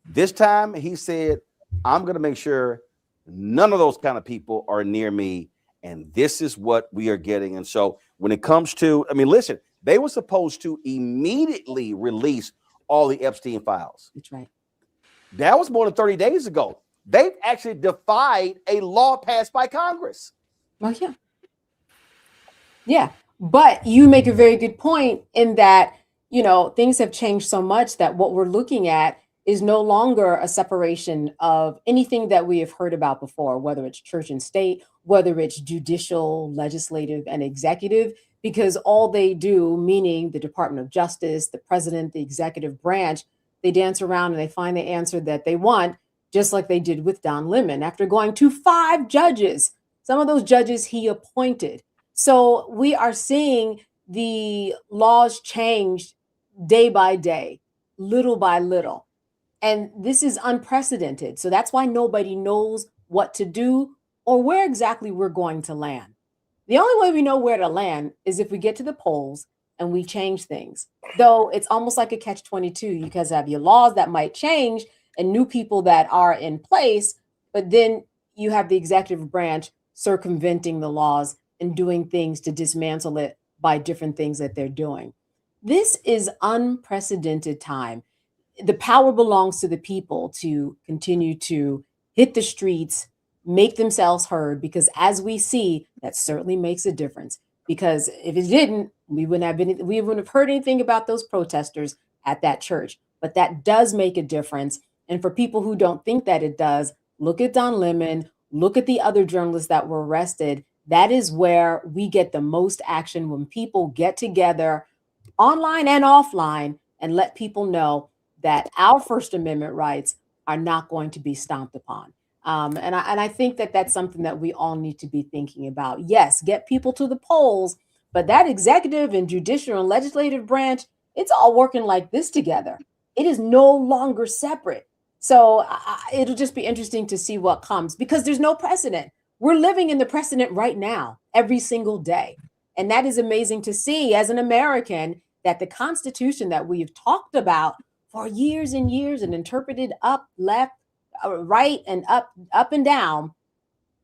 This time he said, I'm going to make sure none of those kind of people are near me. And this is what we are getting. And so when it comes to, I mean, listen, they were supposed to immediately release all the Epstein files. That's right. That was more than 30 days ago. They've actually defied a law passed by Congress. Well, yeah. Yeah. But you make a very good point in that, things have changed so much that what we're looking at is no longer a separation of anything that we have heard about before, whether it's church and state, whether it's judicial, legislative, and executive, because all they do, meaning the Department of Justice, the president, the executive branch, they dance around and they find the answer that they want, just like they did with Don Lemon after going to 5 judges. Some of those judges he appointed. So we are seeing the laws change day by day, little by little. And this is unprecedented. So that's why nobody knows what to do or where exactly we're going to land. The only way we know where to land is if we get to the polls and we change things. Though it's almost like a catch-22 because you have your laws that might change and new people that are in place, but then you have the executive branch circumventing the laws and doing things to dismantle it by different things that they're doing. This is unprecedented time. The power belongs to the people to continue to hit the streets, make themselves heard, because as we see, that certainly makes a difference. Because if it didn't, we wouldn't have heard anything about those protesters at that church. But that does make a difference. And for people who don't think that it does, look at Don Lemon, look at the other journalists that were arrested. That is where we get the most action, when people get together online and offline and let people know that our First Amendment rights are not going to be stomped upon. And I think that that's something that we all need to be thinking about. Yes, get people to the polls, but that executive and judicial and legislative branch, it's all working like this together. It is no longer separate. So it'll just be interesting to see what comes, because there's no precedent. We're living in the precedent right now, every single day. And that is amazing to see as an American, that the Constitution that we've talked about for years and years and interpreted up, left, right, and up and down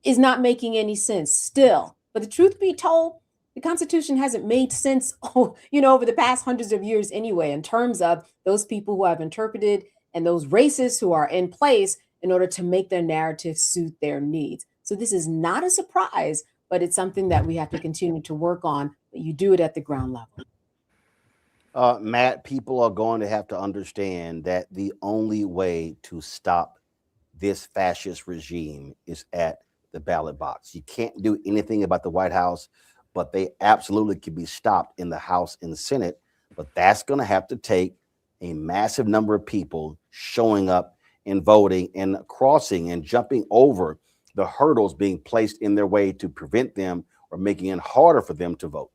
is not making any sense still. But the truth be told, the Constitution hasn't made sense, over the past hundreds of years anyway, in terms of those people who have interpreted and those racists who are in place in order to make their narrative suit their needs. So this is not a surprise, but it's something that we have to continue to work on. But you do it at the ground level. Matt, people are going to have to understand that the only way to stop this fascist regime is at the ballot box. You can't do anything about the White House, but they absolutely can be stopped in the House and Senate. But that's going to have to take a massive number of people showing up and voting and crossing and jumping over the hurdles being placed in their way to prevent them or making it harder for them to vote.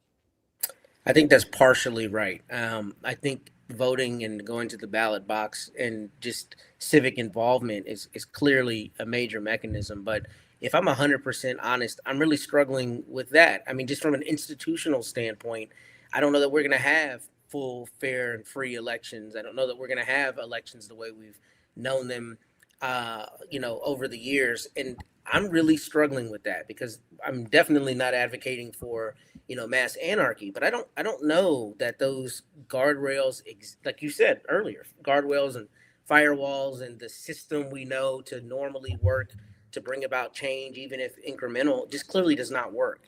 I think that's partially right. I think voting and going to the ballot box and just civic involvement is clearly a major mechanism. But if I'm 100% honest, I'm really struggling with that. I mean, just from an institutional standpoint, I don't know that we're going to have full, fair, and free elections. I don't know that we're going to have elections the way we've known them, over the years. And I'm really struggling with that, because I'm definitely not advocating for, mass anarchy, but I don't know that those guardrails, like you said earlier, guardrails and firewalls and the system we know to normally work to bring about change, even if incremental, just clearly does not work.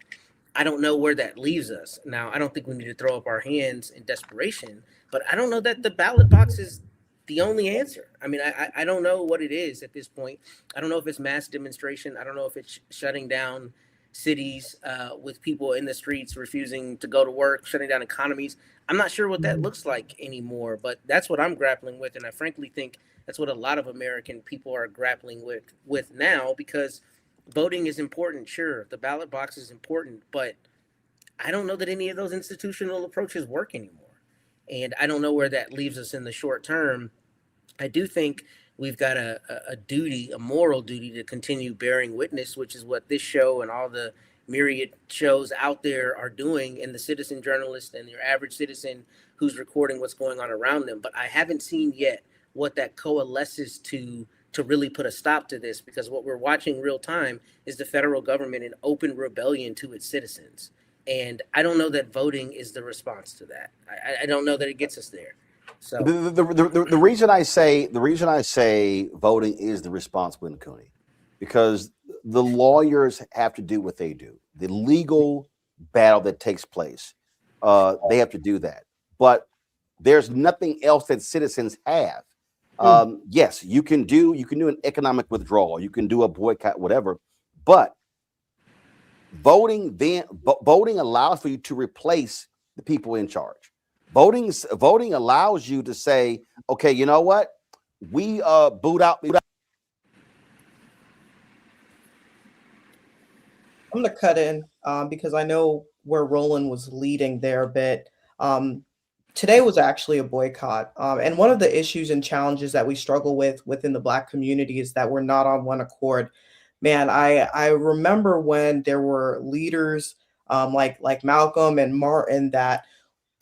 I don't know where that leaves us. Now, I don't think we need to throw up our hands in desperation, but I don't know that the ballot box is the only answer. I mean, I don't know what it is at this point. I don't know if it's mass demonstration. I don't know if it's shutting down cities with people in the streets refusing to go to work, shutting down economies. I'm not sure what that looks like anymore, but that's what I'm grappling with. And I frankly think that's what a lot of American people are grappling with now, because voting is important. Sure, the ballot box is important, but I don't know that any of those institutional approaches work anymore. And I don't know where that leaves us in the short term. I do think we've got a duty, a moral duty, to continue bearing witness, which is what this show and all the myriad shows out there are doing, and the citizen journalist and your average citizen who's recording what's going on around them. But I haven't seen yet what that coalesces to really put a stop to this, because what we're watching real time is the federal government in open rebellion to its citizens. And I don't know that voting is the response to that. I don't know that it gets us there. So The reason I say voting is the response, Gwen Cooney, because the lawyers have to do what they do. The legal battle that takes place, they have to do that. But there's nothing else that citizens have. Yes, you can do an economic withdrawal, you can do a boycott, whatever, but voting allows for you to replace the people in charge. Voting allows you to say, okay, you know what? We boot out. I'm going to cut in because I know where Roland was leading there a bit. Today was actually a boycott. And one of the issues and challenges that we struggle with within the Black community is that we're not on one accord. Man, I remember when there were leaders like Malcolm and Martin that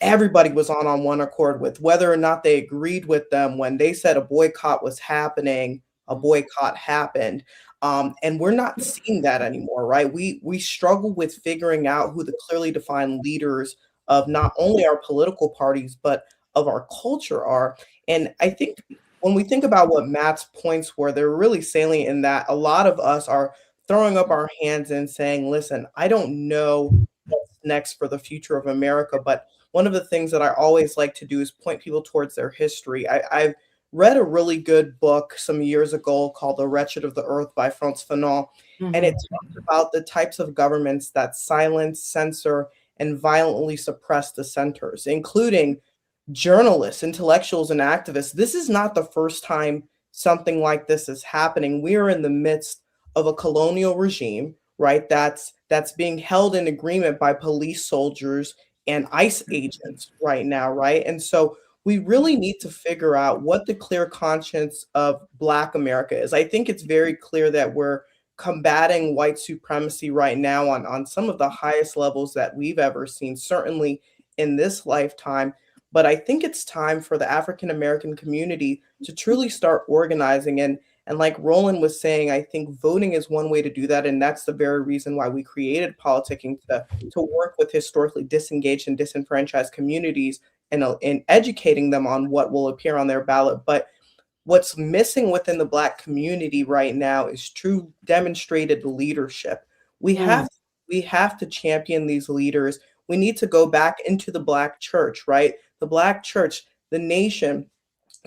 everybody was on one accord with, whether or not they agreed with them. When they said a boycott was happening, a boycott happened. And we're not seeing that anymore, right? We struggle with figuring out who the clearly defined leaders of not only our political parties, but of our culture are. And I think when we think about what Matt's points were, they're really salient in that a lot of us are throwing up our hands and saying, listen, I don't know what's next for the future of America. But one of the things that I always like to do is point people towards their history. I've read a really good book some years ago called The Wretched of the Earth by Frantz Fanon. And it talks about the types of governments that silence, censor, and violently suppress dissenters, including journalists, intellectuals, and activists. This is not the first time something like this is happening. We are in the midst of a colonial regime, right? That's being held in agreement by police soldiers and ICE agents right now, right? And so we really need to figure out what the clear conscience of Black America is. I think it's very clear that we're combating white supremacy right now on some of the highest levels that we've ever seen, certainly in this lifetime. But I think it's time for the African American community to truly start organizing. And like Roland was saying, I think voting is one way to do that. And that's the very reason why we created politicking, to work with historically disengaged and disenfranchised communities and educating them on what will appear on their ballot. But what's missing within the Black community right now is true demonstrated leadership. We have to champion these leaders. We need to go back into the Black church, right? The Black church, the nation,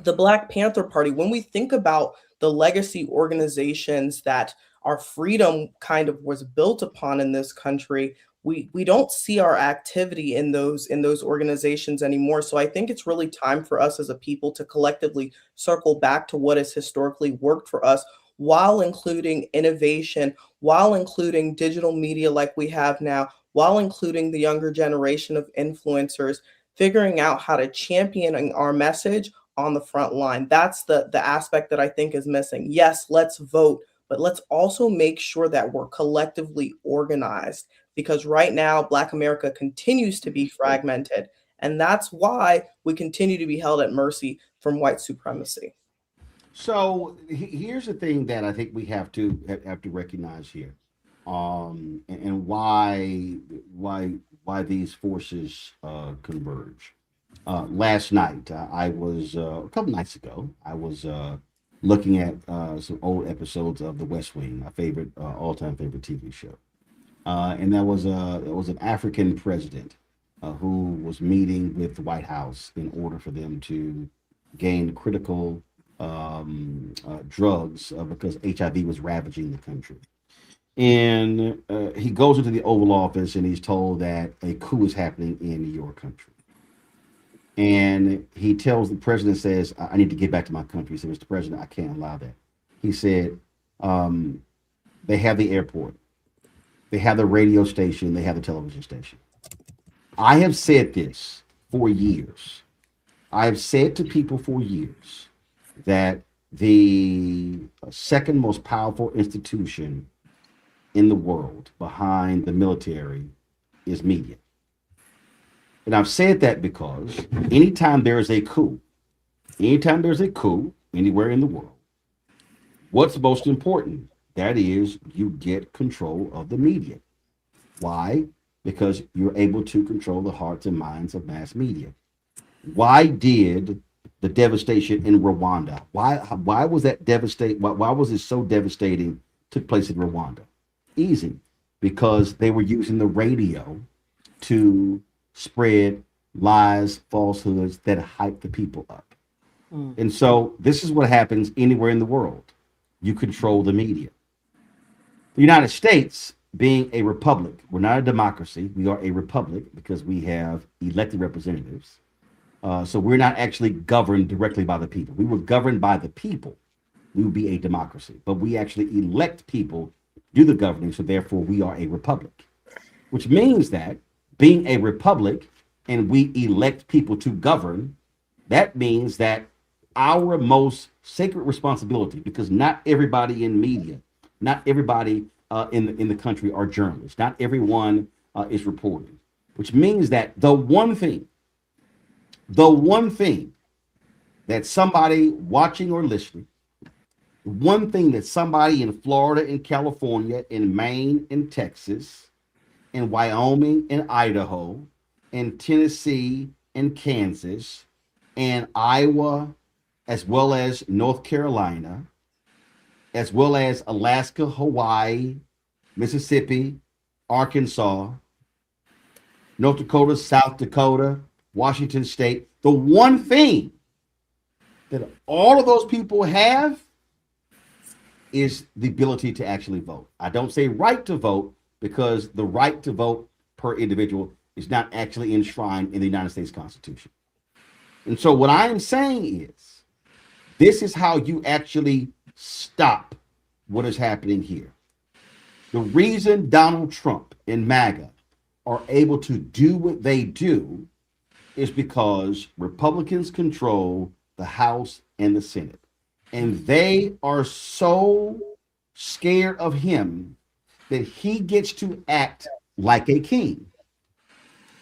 the Black Panther Party. When we think about the legacy organizations that our freedom kind of was built upon in this country, we don't see our activity in those organizations anymore. So I think it's really time for us as a people to collectively circle back to what has historically worked for us, while including innovation, while including digital media like we have now, while including the younger generation of influencers, figuring out how to champion our message on the front line. That's the aspect that I think is missing. Yes, let's vote, but let's also make sure that we're collectively organized, because right now Black America continues to be fragmented, and that's why we continue to be held at mercy from white supremacy. So here's the thing that I think we have to recognize here, and why these forces converge. Last night, a couple nights ago, I was looking at some old episodes of The West Wing, my favorite, all-time favorite TV show. And there was an African president who was meeting with the White House in order for them to gain critical drugs because HIV was ravaging the country. And he goes into the Oval Office and he's told that a coup is happening in your country. And he tells the president, says, I need to get back to my country. He said, Mr. President, I can't allow that. He said, they have the airport, they have the radio station, they have the television station. I have said this for years. I have said to people for years that the second most powerful institution in the world behind the military is media. And I've said that because anytime there is a coup, anywhere in the world. What's most important? That is, you get control of the media. Why? Because you're able to control the hearts and minds of mass media. Why did the devastation in Rwanda? Why was that devastating? Why was it so devastating? Took place in Rwanda. Easy, because they were using the radio to spread lies, falsehoods that hype the people up. And so this is what happens anywhere in the world. You control the media. The United States, being a republic, we're not a democracy. We are a republic because we have elected representatives. So we're not actually governed directly by the people. We were governed by the people, we would be a democracy. But we actually elect people to do the governing, so therefore we are a republic. Which means that being a republic and we elect people to govern, that means that our most sacred responsibility, because not everybody in media, not everybody in the country are journalists, not everyone is reporting, which means that the one thing that somebody watching or listening, one thing that somebody in Florida, in California, in Maine, in Texas, in Wyoming, in Idaho, in Tennessee, in Kansas, and Iowa, as well as North Carolina, as well as Alaska, Hawaii, Mississippi, Arkansas, North Dakota, South Dakota, Washington State. The one thing that all of those people have is the ability to actually vote. I don't say right to vote, because the right to vote per individual is not actually enshrined in the United States Constitution. And so what I am saying is, this is how you actually stop what is happening here. The reason Donald Trump and MAGA are able to do what they do is because Republicans control the House and the Senate. And they are so scared of him that he gets to act like a king.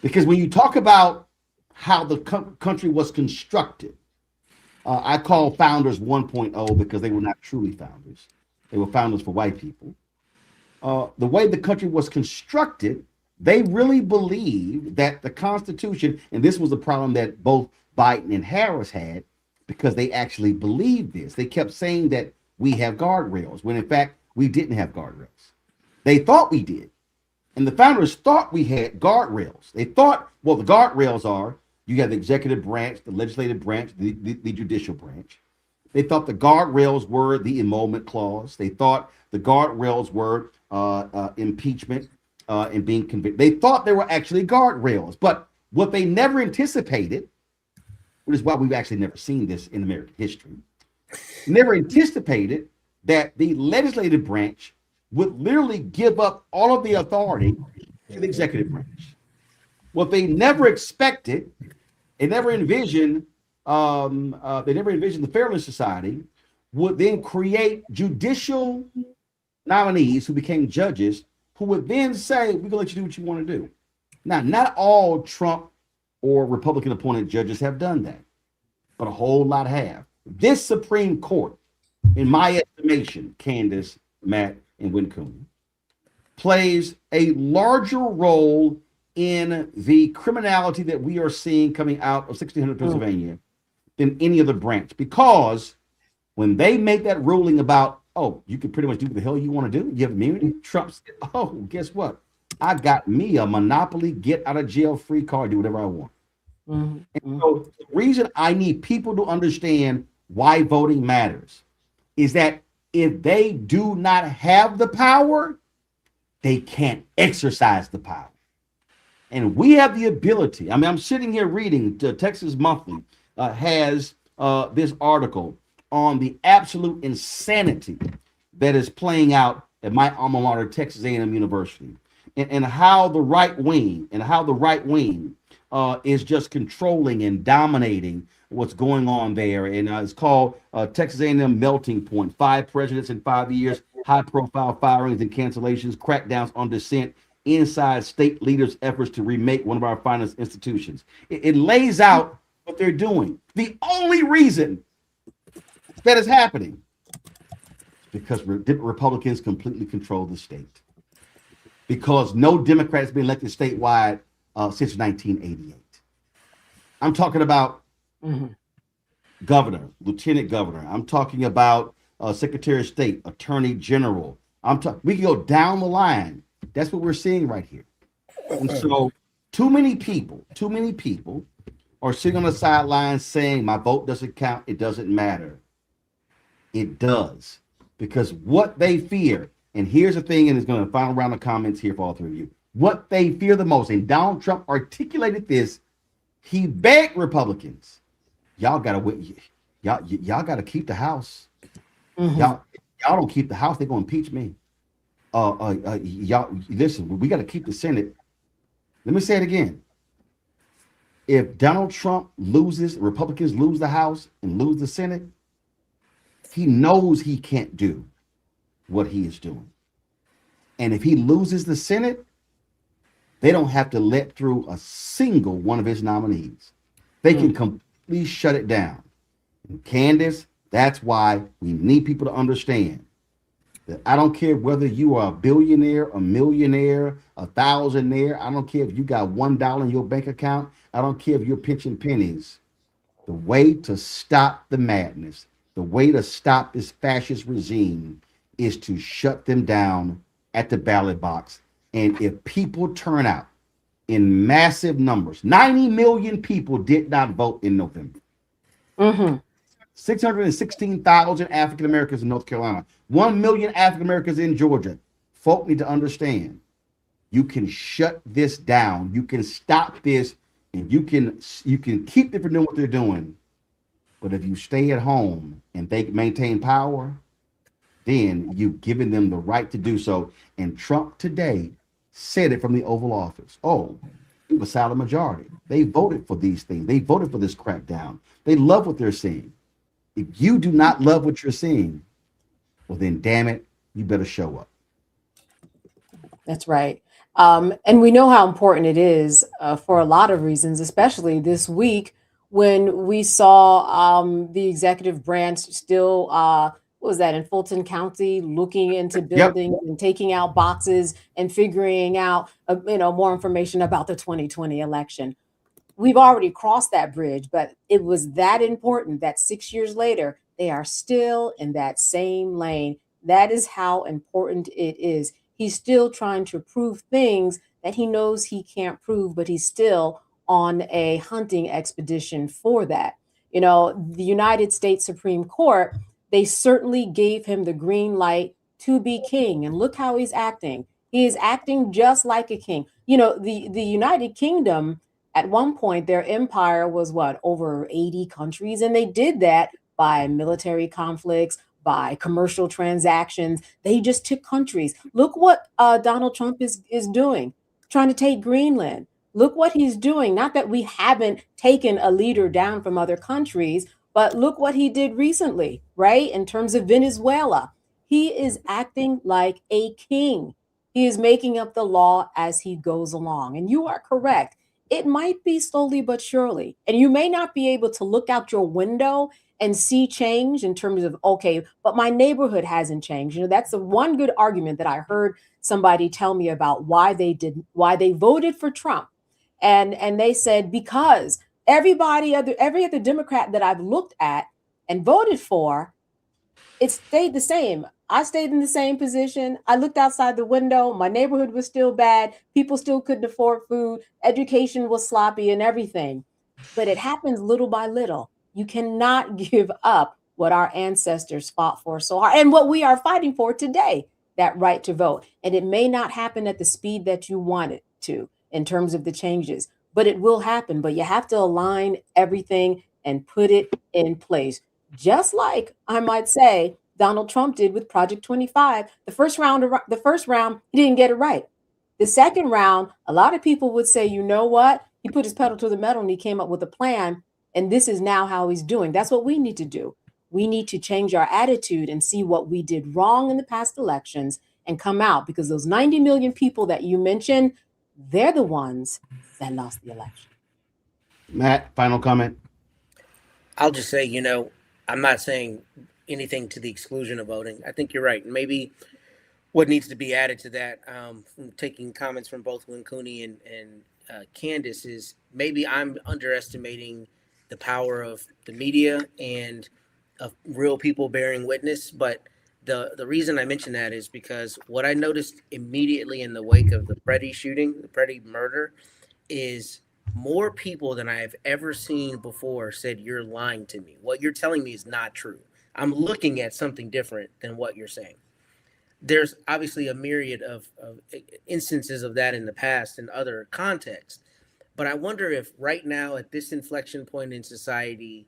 Because when you talk about how the country was constructed, I call founders 1.0 because they were not truly founders. They were founders for white people. The way the country was constructed, they really believed that the Constitution, and this was the problem that both Biden and Harris had, because they actually believed this. They kept saying that we have guardrails, when in fact, we didn't have guardrails. They thought we did. And the founders thought we had guardrails. They thought, well, the guardrails are, you have the executive branch, the legislative branch, the judicial branch. They thought the guardrails were the emoluments clause. They thought the guardrails were impeachment and being convicted. They thought they were actually guardrails. But what they never anticipated, which is why we've actually never seen this in American history, never anticipated that the legislative branch would literally give up all of the authority to the executive branch. What they never expected, they never envisioned the Fairness Society would then create judicial nominees who became judges, who would then say, we're gonna let you do what you want to do. Now, not all Trump or Republican appointed judges have done that, but a whole lot have. This Supreme Court, in my estimation, Candace, Matt, and Wincombe, plays a larger role in the criminality that we are seeing coming out of 1600 Pennsylvania than any other branch. Because when they make that ruling about, oh, you can pretty much do what the hell you want to do, you have immunity, Trump said, oh, guess what? I got me a monopoly, get out of jail free card, do whatever I want. And so the reason I need people to understand why voting matters is that if they do not have the power, they can't exercise the power. And we have the ability. I mean, I'm sitting here reading, Texas Monthly has this article on the absolute insanity that is playing out at my alma mater, Texas A&M University, and how the right wing is just controlling and dominating what's going on there. And it's called Texas A&M Melting Point: 5 presidents in 5 years, high-profile firings and cancellations, crackdowns on dissent, inside state leaders' efforts to remake one of our finest institutions. It lays out what they're doing. The only reason that is happening? Because Republicans completely control the state. Because no Democrat has been elected statewide since 1988. I'm talking about governor, lieutenant governor. I'm talking about secretary of state, attorney general. We can go down the line. That's what we're seeing right here. And so too many people are sitting on the sidelines saying my vote doesn't count. It doesn't matter. It does. Because what they fear, and here's the thing, and it's going to final round of comments here for all three of you. What they fear the most, and Donald Trump articulated this, he begged Republicans, y'all gotta keep the House. Y'all don't keep the House, they're gonna impeach me. Y'all listen, we gotta keep the Senate. Let me say it again. If Donald Trump Republicans lose the House and lose the Senate, he knows he can't do what he is doing. And if he loses the Senate, they don't have to let through a single one of his nominees. They can completely shut it down. And Candace, that's why we need people to understand that I don't care whether you are a billionaire, a millionaire, a thousandaire. I don't care if you got $1 in your bank account. I don't care if you're pinching pennies. The way to stop the madness, the way to stop this fascist regime is to shut them down at the ballot box. And if people turn out in massive numbers, 90 million people did not vote in November. 616,000 African Americans in North Carolina, 1 million African Americans in Georgia. Folk need to understand, you can shut this down. You can stop this, and you can keep them from doing what they're doing. But if you stay at home and they maintain power, then you've given them the right to do so. And Trump today said it from the Oval Office. Oh, it was a silent majority. They voted for these things. They voted for this crackdown. They love what they're seeing. If you do not love what you're seeing, well, then damn it, you better show up. That's right. And we know how important it is for a lot of reasons, especially this week when we saw the executive branch still, what was that, in Fulton County, looking into buildings and taking out boxes and figuring out, more information about the 2020 election. We've already crossed that bridge, but it was that important that 6 years later, they are still in that same lane. That is how important it is. He's still trying to prove things that he knows he can't prove, but he's still on a hunting expedition for that. The United States Supreme Court, they certainly gave him the green light to be king. And look how he's acting. He is acting just like a king. The United Kingdom, at one point, their empire was over 80 countries. And they did that by military conflicts, by commercial transactions. They just took countries. Look what Donald Trump is doing, trying to take Greenland. Look what he's doing. Not that we haven't taken a leader down from other countries, but look what he did recently, right? In terms of Venezuela, he is acting like a king. He is making up the law as he goes along. And you are correct. It might be slowly but surely. And you may not be able to look out your window and see change in terms of, okay, but my neighborhood hasn't changed. That's the one good argument that I heard somebody tell me about why they voted for Trump. And they said, because every other Democrat that I've looked at and voted for, it stayed the same. I stayed in the same position. I looked outside the window. My neighborhood was still bad. People still couldn't afford food. Education was sloppy and everything. But it happens little by little. You cannot give up what our ancestors fought for so hard and what we are fighting for today, that right to vote. And it may not happen at the speed that you want it to in terms of the changes, but it will happen. But you have to align everything and put it in place. Just like, I might say, Donald Trump did with Project 25. The first round, he didn't get it right. The second round, a lot of people would say, you know what? He put his pedal to the metal and he came up with a plan. And this is now how he's doing. That's what we need to do. We need to change our attitude and see what we did wrong in the past elections and come out, because those 90 million people that you mentioned, they're the ones that lost the election. Matt, final comment. I'll just say, I'm not saying anything to the exclusion of voting. I think you're right. Maybe what needs to be added to that, from taking comments from both Lynn Cooney and Candace, is maybe I'm underestimating the power of the media and of real people bearing witness. But the reason I mention that is because what I noticed immediately in the wake of the Freddie shooting, the Freddie murder, is more people than I have ever seen before said, "You're lying to me. What you're telling me is not true. I'm looking at something different than what you're saying." There's obviously a myriad of instances of that in the past in other contexts. But I wonder if right now, at this inflection point in society,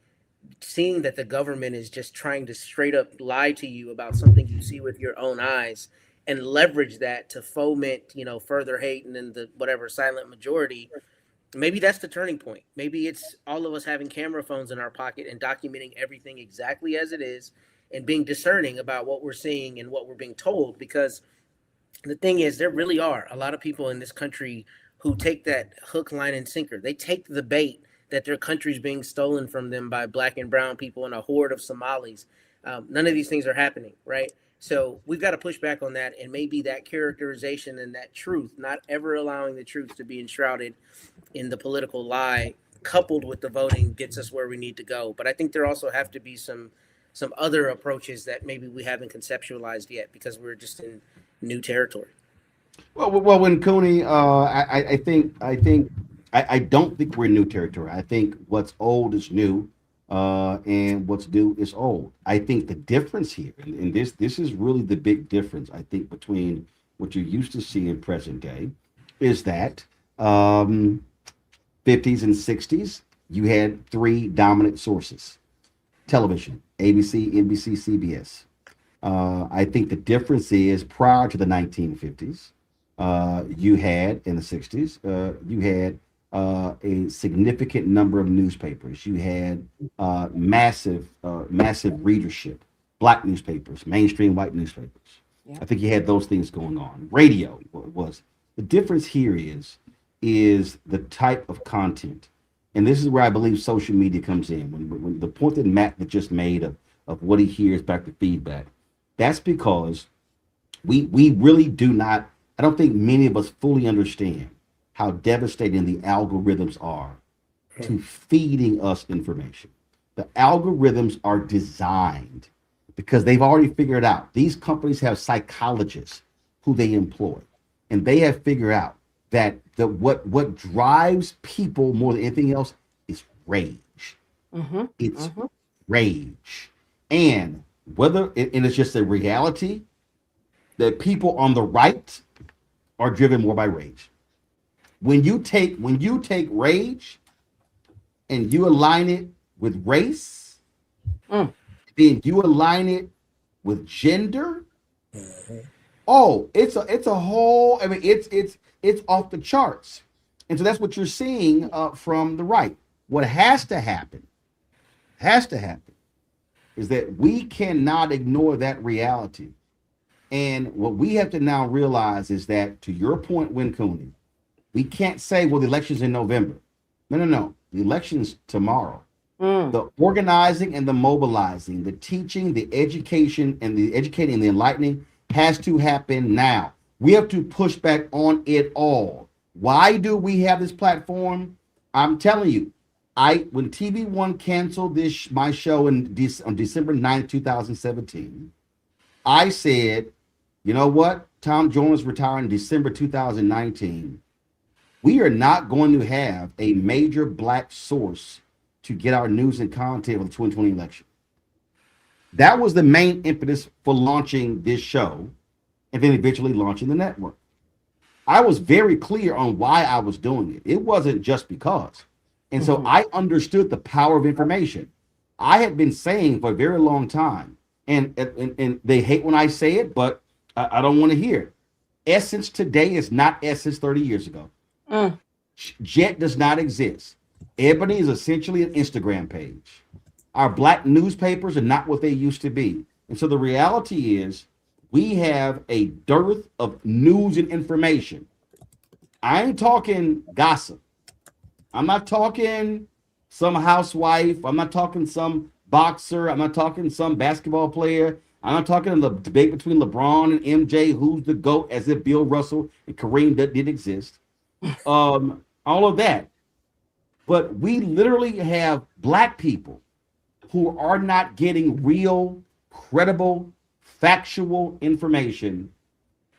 seeing that the government is just trying to straight up lie to you about something you see with your own eyes and leverage that to foment, further hate and then the whatever silent majority, maybe that's the turning point. Maybe it's all of us having camera phones in our pocket and documenting everything exactly as it is and being discerning about what we're seeing and what we're being told. Because the thing is, there really are a lot of people in this country who take that hook, line, and sinker. They take the bait that their country's being stolen from them by black and brown people and a horde of Somalis. None of these things are happening, right? So we've got to push back on that, and maybe that characterization and that truth, not ever allowing the truth to be enshrouded in the political lie, coupled with the voting, gets us where we need to go. But I think there also have to be some other approaches that maybe we haven't conceptualized yet because we're just in new territory. Well, when Cooney, I don't think we're in new territory. I think what's old is new, and what's new is old. I think the difference here, and this is really the big difference, I think, between what you used to see in present day, is that 50s and 60s, you had three dominant sources: television, ABC, NBC, CBS. I think the difference is prior to the 1950s, you had, in the 60s, you had a significant number of newspapers. You had massive readership, black newspapers, mainstream white newspapers. Yeah. I think you had those things going on. Radio was. The difference here is the type of content. And this is where I believe social media comes in. When the point that Matt just made of what he hears back to feedback, that's because we really do not, I don't think many of us fully understand how devastating the algorithms are to feeding us information. The algorithms are designed because they've already figured out, these companies have psychologists who they employ, and they have figured out that what drives people more than anything else is rage. Mm-hmm. It's rage. And it's just a reality that people on the right are driven more by rage. When you take rage and you align it with race, then you align it with gender. Oh, it's a whole. I mean, it's off the charts, and so that's what you're seeing from the right. What has to happen, is that we cannot ignore that reality. And what we have to now realize is that, to your point, Win Cooney, we can't say, well, the election's in November. No. The election's tomorrow. The organizing and the mobilizing, the teaching, the education, and the educating and the enlightening has to happen now. We have to push back on it all. Why do we have this platform? I'm telling you, when TV One canceled my show on December 9th, 2017, I said, you know what? Tom Jones retired in December 2019. We are not going to have a major black source to get our news and content for the 2020 election. That was the main impetus for launching this show and then eventually launching the network. I was very clear on why I was doing it. It wasn't just because. And so I understood the power of information. I had been saying for a very long time, and they hate when I say it, but I don't want to hear it. Essence today is not Essence 30 years ago. Jet does not exist. Ebony is essentially an Instagram page. Our black newspapers are not what they used to be. And so the reality is we have a dearth of news and information. I ain't talking gossip. I'm not talking some housewife. I'm not talking some boxer. I'm not talking some basketball player. I'm not talking the debate between LeBron and MJ, who's the GOAT, as if Bill Russell and Kareem did exist. All of that. But we literally have Black people who are not getting real, credible, factual information.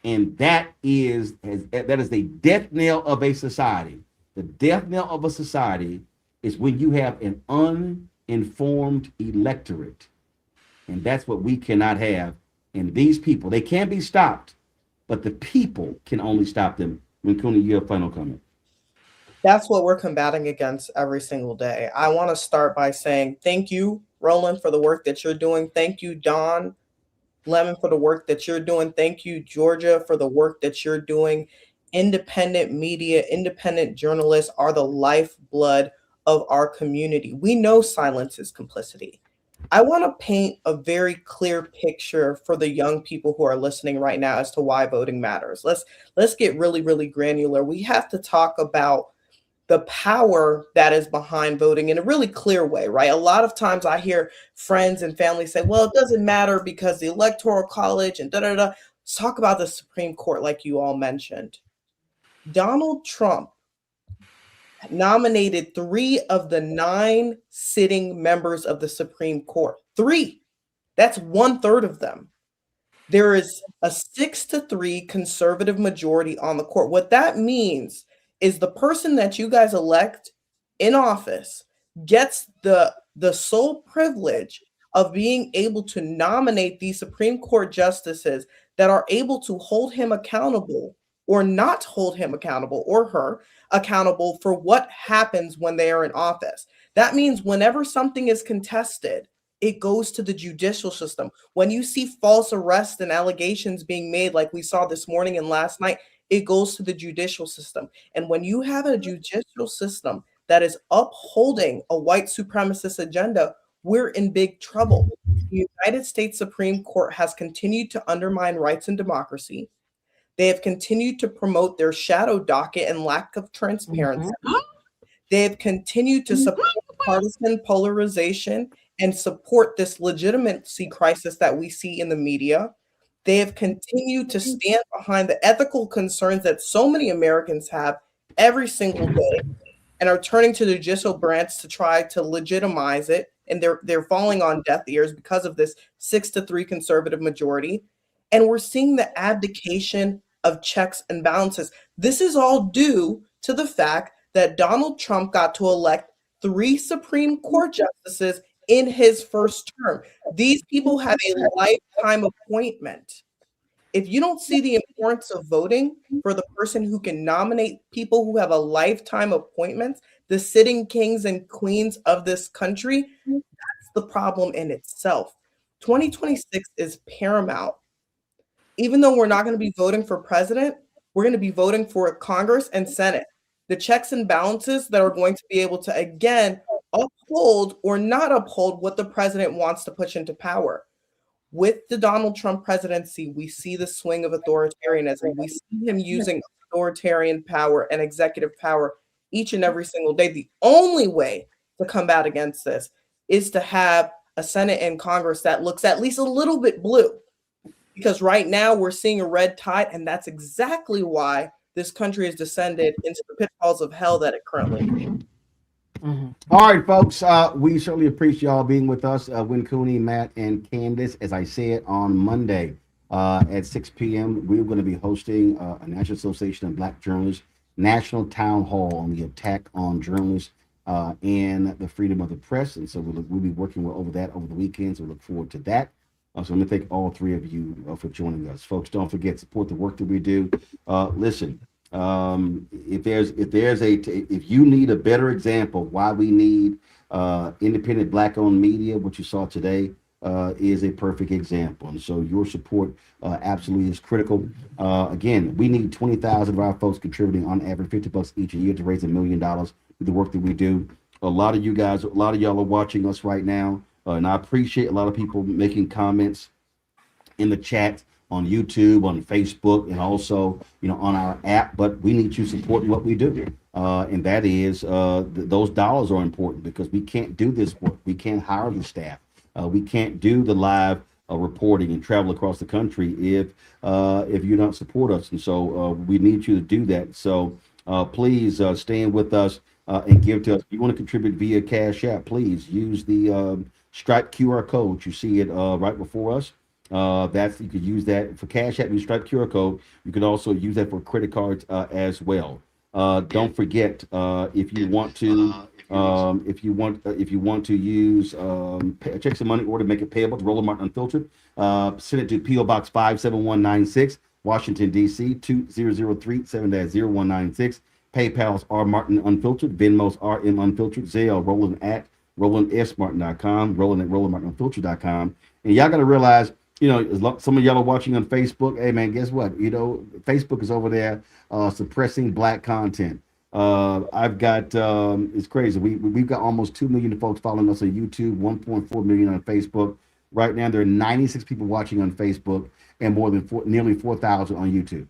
And that is the death knell of a society. The death knell of a society is when you have an uninformed electorate. And that's what we cannot have. And these people, they can be stopped, but the people can only stop them. Cooney, you have final comment. That's what we're combating against every single day. I want to start by saying thank you, Roland, for the work that you're doing. Thank you, Don Lemon, for the work that you're doing. Thank you, Georgia, for the work that you're doing. Independent media, independent journalists are the lifeblood of our community. We know silence is complicity. I want to paint a very clear picture for the young people who are listening right now as to why voting matters. Let's get really, really granular. We have to talk about the power that is behind voting in a really clear way, right? A lot of times I hear friends and family say, well, it doesn't matter because the Electoral College and da-da-da. Let's talk about the Supreme Court like you all mentioned. Donald Trump nominated 3 of the 9 sitting members of the Supreme Court. 3. That's 1/3 of them. There is a 6-3 conservative majority on the court. What that means is the person that you guys elect in office gets the sole privilege of being able to nominate these Supreme Court justices that are able to hold him accountable or not hold him accountable or her accountable for what happens when they are in office. That means whenever something is contested, it goes to the judicial system. When you see false arrests and allegations being made like we saw this morning and last night, it goes to the judicial system. And when you have a judicial system that is upholding a white supremacist agenda, we're in big trouble. The United States Supreme Court has continued to undermine rights and democracy. They have continued to promote their shadow docket and lack of transparency. They have continued to support partisan polarization and support this legitimacy crisis that we see in the media. They have continued to stand behind the ethical concerns that so many Americans have every single day and are turning to the judicial branch to try to legitimize it. And they're falling on deaf ears because of this 6-3 conservative majority. And we're seeing the abdication of checks and balances. This is all due to the fact that Donald Trump got to elect 3 Supreme Court justices in his first term. These people have a lifetime appointment. If you don't see the importance of voting for the person who can nominate people who have a lifetime appointment, the sitting kings and queens of this country, that's the problem in itself. 2026 is paramount. Even though we're not going to be voting for president, we're going to be voting for Congress and Senate. The checks and balances that are going to be able to, again, uphold or not uphold what the president wants to push into power. With the Donald Trump presidency, we see the swing of authoritarianism. We see him using authoritarian power and executive power each and every single day. The only way to combat against this is to have a Senate and Congress that looks at least a little bit blue. Because right now we're seeing a red tide, and that's exactly why this country has descended into the pitfalls of hell that it currently is. All right, folks. We certainly appreciate y'all being with us. Win Cooney, Matt, and Candace. As I said, on Monday at 6 p.m., we're going to be hosting a National Association of Black Journalists National Town Hall on the attack on journalists and the freedom of the press. And so we'll be working over that over the weekend. So we look forward to that. So I'm going to thank all 3 of you for joining us. Folks, don't forget, support the work that we do. Listen, if you need a better example why we need independent Black-owned media, what you saw today is a perfect example. And so your support absolutely is critical. Again, we need 20,000 of our folks contributing on average $50 each year to raise $1 million with the work that we do. A lot of y'all are watching us right now. And I appreciate a lot of people making comments in the chat on YouTube, on Facebook, and also, on our app. But we need you supporting what we do. and that is those dollars are important because we can't do this work. We can't hire the staff. We can't do the live reporting and travel across the country if you don't support us. And so we need you to do that. So please stand with us and give to us. If you want to contribute via Cash App, please use the Stripe QR code. You see it right before us. You could use that for Cash App. You Stripe QR code. You could also use that for credit cards as well. Don't forget if you want to use checks and money order, make it payable to Roland Martin Unfiltered. Send it to PO Box 57196, Washington D.C. 2003 7-0196. PayPal's R Martin Unfiltered, Venmo's RM Unfiltered, Zelle Roland at RolandSMartin.com, Roland at RolandMartinUnfiltered.com. And y'all got to realize, some of y'all are watching on Facebook. Hey man, guess what? Facebook is over there suppressing black content. I've got it's crazy. We've got almost 2 million folks following us on YouTube, 1.4 million on Facebook. Right now, there are 96 people watching on Facebook and nearly 4,000 on YouTube.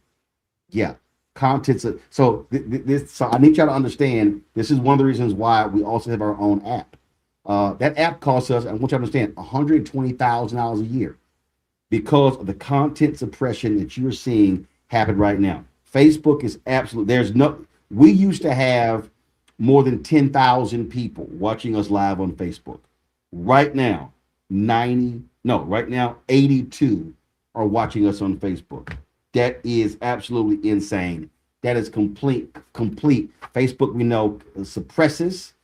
Yeah, content's so I need y'all to understand. This is one of the reasons why we also have our own app. That app costs us, I want you to understand, $120,000 a year because of the content suppression that you're seeing happen right now. Facebook is we used to have more than 10,000 people watching us live on Facebook. Right now, 82 are watching us on Facebook. That is absolutely insane. That is complete. Facebook, we know, suppresses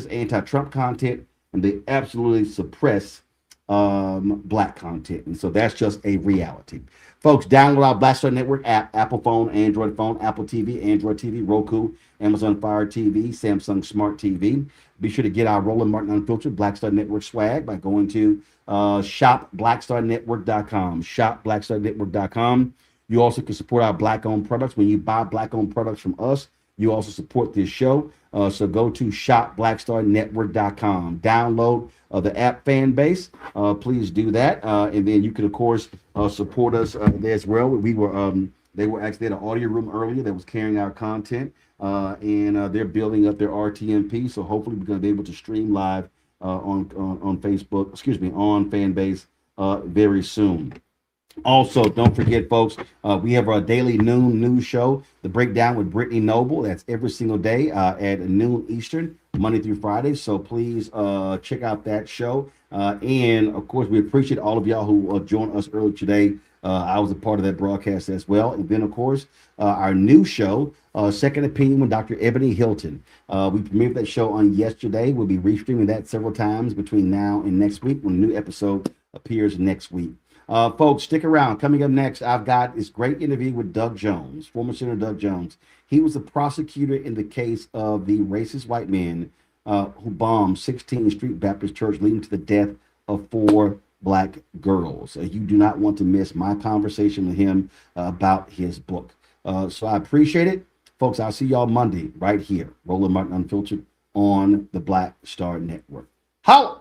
anti-Trump content, and they absolutely suppress black content. And so that's just a reality. Folks, download our Black Star Network app, Apple phone, Android phone, Apple TV, Android TV, Roku, Amazon Fire TV, Samsung Smart TV. Be sure to get our Roland Martin Unfiltered Black Star Network swag by going to shopblackstarnetwork.com, shopblackstarnetwork.com. You also can support our Black-owned products. When you buy Black-owned products from us, you also support this show. So go to shopblackstarnetwork.com. Download the app fan base. Please do that. And then you can, of course, support us there as well. They were actually at an audio room earlier that was carrying our content. And they're building up their RTMP. So hopefully we're going to be able to stream live on Facebook, on Fanbase very soon. Also, don't forget, folks, we have our daily noon news show, The Breakdown with Brittany Noble. That's every single day at noon Eastern, Monday through Friday. So please check out that show. And, of course, we appreciate all of y'all who joined us earlier today. I was a part of that broadcast as well. And then, of course, our new show, Second Opinion with Dr. Ebony Hilton. We premiered that show on yesterday. We'll be restreaming that several times between now and next week when a new episode appears next week. Folks, stick around. Coming up next, I've got this great interview with Doug Jones, former Senator Doug Jones. He was the prosecutor in the case of the racist white men who bombed 16th Street Baptist Church, leading to the death of 4 black girls. You do not want to miss my conversation with him about his book. So I appreciate it. Folks, I'll see y'all Monday right here, Roland Martin Unfiltered on the Black Star Network. Holla!